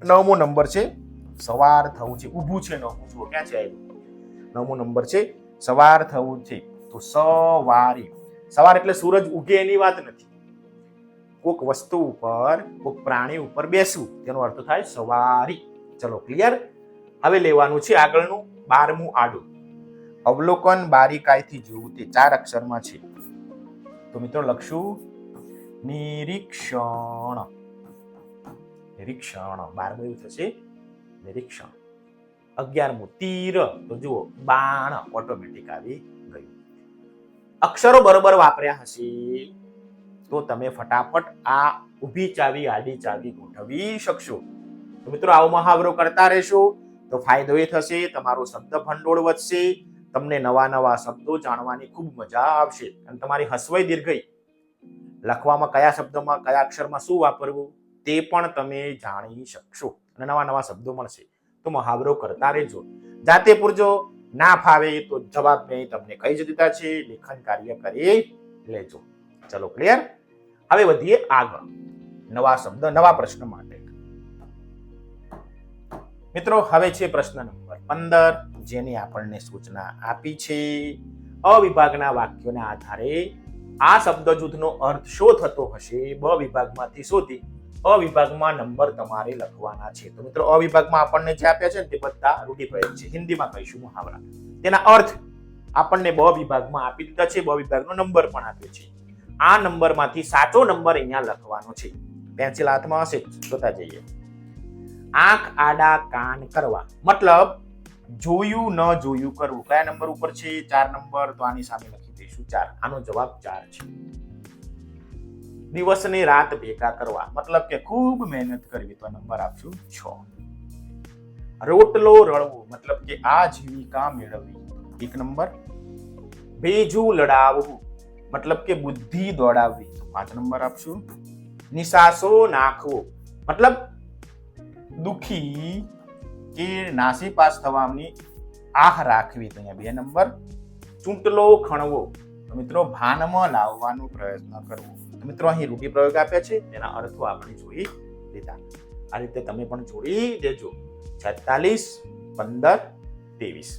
9મો નંબર છે સવાર થવું છે. ઊભું છે 9મું. જુઓ ક્યાં છે? 9મો નંબર છે સવાર થવું છે. તો સવારી. સવાર એટલે સૂરજ ઉગે એની વાત નથી. કોઈક વસ્તુ ઉપર, કોઈક પ્રાણી ઉપર બેસવું તેનો અર્થ થાય સવારી. ચલો ક્લિયર? હવે લેવાનું છે આગળનું 12મું આડું. અવલોકન, બારીકાઈથી જોવું તે. 4 અક્ષરમાં છે. તો મિત્રો લખશું નિરીક્ષણ. નિરીક્ષણ. 12મું એવું થશે નિરીક્ષણ. 11મું તીર. તો જુઓ બાણ. ઓટોમેટિક આવી ગયું. અક્ષરો બરોબર વાપર્યા હશે તો તમે ફટાફટ આ ઊભી ચાવી, આડી ચાવી ગોઠવી શકશો. તો મિત્રો આવો મહાવરો કરતા રહેશો તો ફાયદો એ થશે તમારો શબ્દ ભંડોળ વધશે. તમને નવા નવા શબ્દો જાણવાની ખૂબ મજા આવશે અને તમારી હસવાઈ દીર્ઘઈ લખવામાં કયા શબ્દમાં કયા અક્ષરમાં શું વાપરવું તે પણ તમે જાણી શકશો અને નવા નવા શબ્દો મળશે. તો મહાવરો કરતા રહેજો, જાતે પૂરજો. ના ફાવે તો જવાબ મેં તમને કહી જ દીધા છે, લેખન કાર્ય કરી લેજો. ચલો ક્લિયર. હવે વધીએ આગળ નવા શબ્દ નવા પ્રશ્ન માટે. મિત્રો હવે છે પ્રશ્ન નંબર 15, જેની આપણને સૂચના આપી છે અ વિભાગના વાક્યોના આધારે આ શબ્દ જૂથનો અર્થ શું થતો હશે બ વિભાગમાંથી શોધી અ વિભાગમાં નંબર તમારે લખવાના છે. તો મિત્રો અ વિભાગમાં આપણને જે આપ્યા છે ને તે બધા રૂઢિપ્રયોગ છે, હિન્દીમાં કહીશું મુહાવરા. તેના અર્થ આપણને બ વિભાગમાં આપી દીધા છે, બ વિભાગનો નંબર પણ આપ્યો છે. આ નંબરમાંથી સાચો નંબર અહીંયા લખવાનો છે. પેન્સિલ હાથમાં હશે, જોતા જઈએ. આંખ આડા કાન કરવા, મતલબ જોયું ન જોયું કરવું. કયા નંબર ઉપર છે? 4 નંબર. તો આની સામે લખી દઈશું 4. આનો જવાબ 4 છે. દિવસ ને રાત ભેગા કરવા, મતલબ કે ખૂબ મહેનત કરવી. તો નંબર આપશું 6. રોટલો રળવો, મતલબ કે આજીવિકા મેળવવી. 1 નંબર. ભેજું લડાવવું, મતલબ કે બુદ્ધિ દોડાવવી. તો 5 નંબર આપશું. નિસાસો નાખવો, મતલબ દુખી કે નાસીપાસ થવાની આહ રાખવી. તો અહીંયા 2 નંબર. ચૂંટલો ખણવો, તો મિત્રો ભાનમાં લાવવાનો પ્રયત્ન કરવો. તો મિત્રો અહીં રૂઢિપ્રયોગ આપ્યા છે, તેના અર્થો આપણે જોઈ લીધા. આ રીતે તમે પણ જોડી દેજો. 46, 15, 23.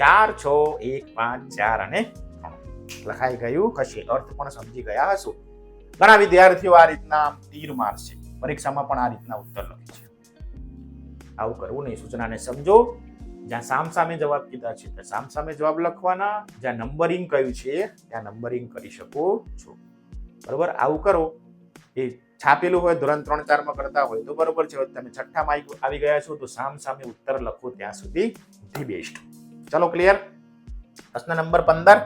4, 6, 1, 5, 4 અને 3 લખાઈ ગયું હશે. અર્થ પણ સમજી ગયા હશો. ઘણા વિદ્યાર્થીઓ આ રીતના તીર મારશે, પરીક્ષામાં પણ આ રીતના ઉત્તર લખે છે. આવું કરવું નહીં. સૂચનાને સમજો. જ્યાં સામસામે જવાબ કીધા છે ત્યાં સામસામે જવાબ લખવાના. જ્યાં નંબરિંગ કહ્યું છે ત્યાં નંબરિંગ કરી શકો છો. બરોબર. આવું કરો. એ છાપેલું હોય ધોરણ 3, 4 માં કરતા હોય તો બરોબર છે. તમે છઠ્ઠામાં આવી ગયા છો તો સામસામે ઉત્તર લખો ત્યાં સુધી ધી બેસ્ટ. ચલો ક્લિયર. પ્રશ્ન નંબર 15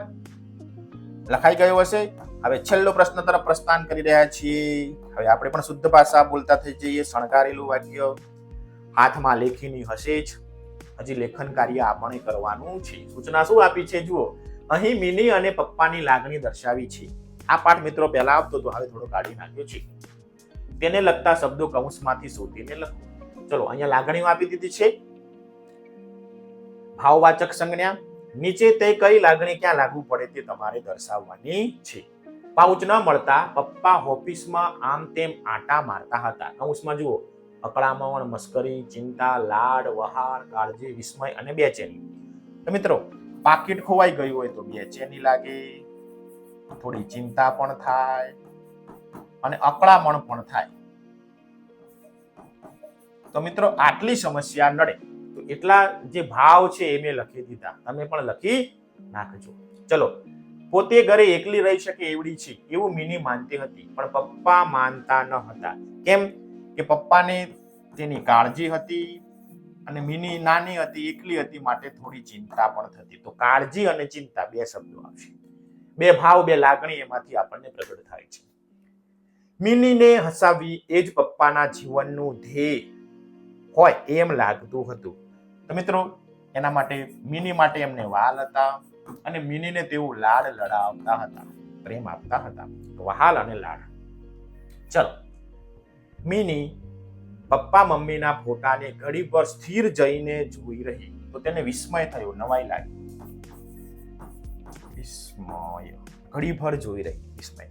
લખાઈ ગયો હશે. હવે છેલ્લો પ્રશ્ન તરફ પ્રસ્થાન કરી રહ્યા છીએ. હવે આપણે પણ શુદ્ધ ભાષા બોલતા થઈ જઈએ. શણગારેલું વાક્ય હાથમાં લેખીની હશે જ. હજી લેખન કાર્ય આપણે કરવાનું છે. સૂચના શું આપી છે જુઓ. અહીં મિની અને પપ્પાની લાગણી દર્શાવી છે. આ પાઠ મિત્રો પહેલા આવતો તો હવે થોડો કાઢી નાખ્યો છે. તેને લગતા શબ્દો કૌંસમાંથી શોધીને લખો. ચલો અહીંયા લાગણીઓ આપી દીધી છે. ભાવવાચક સંજ્ઞા. નીચે તે કઈ લાગણી ક્યાં લાગુ પડે તે તમારે દર્શાવવાની છે. પાઉચ ન મળતા પપ્પા ઓફિસમાં આમ તેમ આંટા મારતા હતા. કૌંસમાં જુઓ. અકળામણ, મસ્કરી, ચિંતા, લાડ, વહાર, કાળજી, વિસ્મય અને બેચેની. તો મિત્રો પાકીટ ખોવાઈ ગયું હોય તો બેચેની લાગે, થોડી ચિંતા પણ થાય અને અકળામણ પણ થાય. તો મિત્રો આટલી સમસ્યા નડે તો એટલા જે ભાવ છે એ મેં લખી દીધા. તમે પણ લખી નાખજો. ચલો. પોતે ઘરે એકલી રહી શકે એવડી છે એવું મિની માનતી હતી, પણ પપ્પા માનતા ન હતા. કેમ કે પપ્પાને તેની કાળજી હતી અને મિની નાની હતી, એકલી હતી, માટે થોડી ચિંતા પણ થતી. તો કાળજી અને ચિંતા 2 શબ્દો આવશે. 2 ભાવ, 2 લાગણી એમાંથી આપણને પ્રગટ થાય છે. મિનીને હસાવી એ જ પપ્પાના જીવનનું ધ્યેય હોય એમ લાગતું હતું. તો મિત્રો એના માટે મિની માટે એમને વાલ હતા અને મિનીને તેઓ લાડ લડાવતા હતા, પ્રેમ આપતા હતા. તો વહાલ અને લાડ. ચલો. મિની પપ્પા મમ્મીના ફોટાને ઘડીભર સ્થિર જઈને જોઈ રહી તો તેને વિસ્મય થયો, નવાઈ લાગી. વિસ્મય, ઘડીભર જોઈ રહી, વિસ્મય.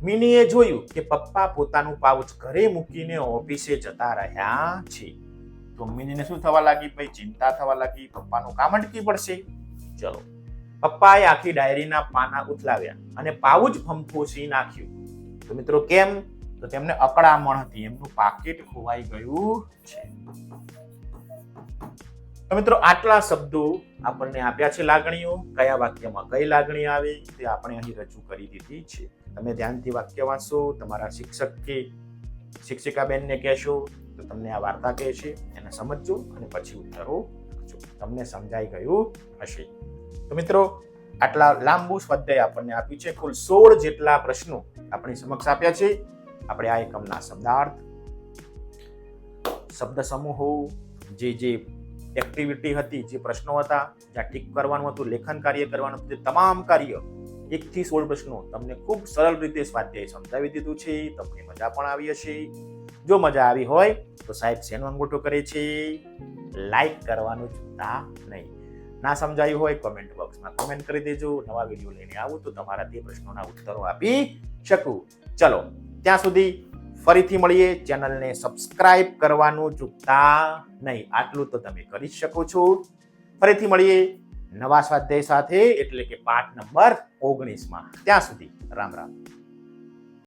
મિનીએ જોયું કે પપ્પા પોતાનું પાઉચ ઘરે મૂકીને ઓફિસે જતા રહ્યા છે. તો મિનીને શું થવા લાગી? ભાઈ ચિંતા થવા લાગી. પપ્પાનું કામ અટકી પડશે. ચલો. પપ્પાએ આખી ડાયરીના પાના ઉથલાવ્યા અને પાઉચ ફંફોસી નાખ્યું. તો મિત્રો કેમ? તો તેમને અકળામણ હતી, એમનું પાકીટ ખોવાઈ ગયું છે. તો મિત્રો આટલા શબ્દો આપણને આપ્યા છે લાગણીઓ. કયા વાક્યમાં કઈ લાગણી આવે તે આપણે અહીં રજૂ કરી દીધી છે. તમે ધ્યાનથી વાક્ય વાંચશો, તમારા શિક્ષક કે શિક્ષિકા બેનને કહેશો તો તમને આ વાર્તા કહે છે એને સમજજો અને પછી ઉત્તરો લખજો. તમને સમજાઈ ગયું હશે. તો મિત્રો આટલા લાંબુ સ્વાધ્યાય આપણને આપ્યું છે. કુલ 16 જેટલા પ્રશ્નો આપણી સમક્ષ આપ્યા છે. આપણે આ એકમના શબ્દાર્થ, શબ્દ સમૂહો, જે એક્ટિવિટી હતી, જે પ્રશ્નો હતા, જ્યાં ટીક કરવાનું હતું, લેખન કાર્ય કરવાનું હતું, તે તમામ કાર્ય 1 થી 16 પ્રશ્નો તમને ખૂબ સરળ રીતે સ્વાધ્યાય સમજાવી દીધું છે. તમને મજા પણ આવી હશે. જો મજા આવી હોય તો સાહેબ શેનો અંગૂઠો કરે છે? લાઈક કરવાનું ચૂકતા નહીં. ના સમજાયું હોય કોમેન્ટ બોક્સમાં કોમેન્ટ કરી દેજો. નવા વિડીયો લઈને આવું તો તમારા તે પ્રશ્નોના ઉત્તરો આપી શકું. ચલો ત્યાં સુધી ફરીથી મળીએ. ચેનલને સબસ્ક્રાઇબ કરવાનું ચૂકતા નહીં. આટલું તો તમે કરી શકો છો. ફરીથી મળીએ નવા સ્વાધ્યાય સાથે, એટલે કે પાઠ નંબર 19માં. ત્યાં સુધી રામ રામ.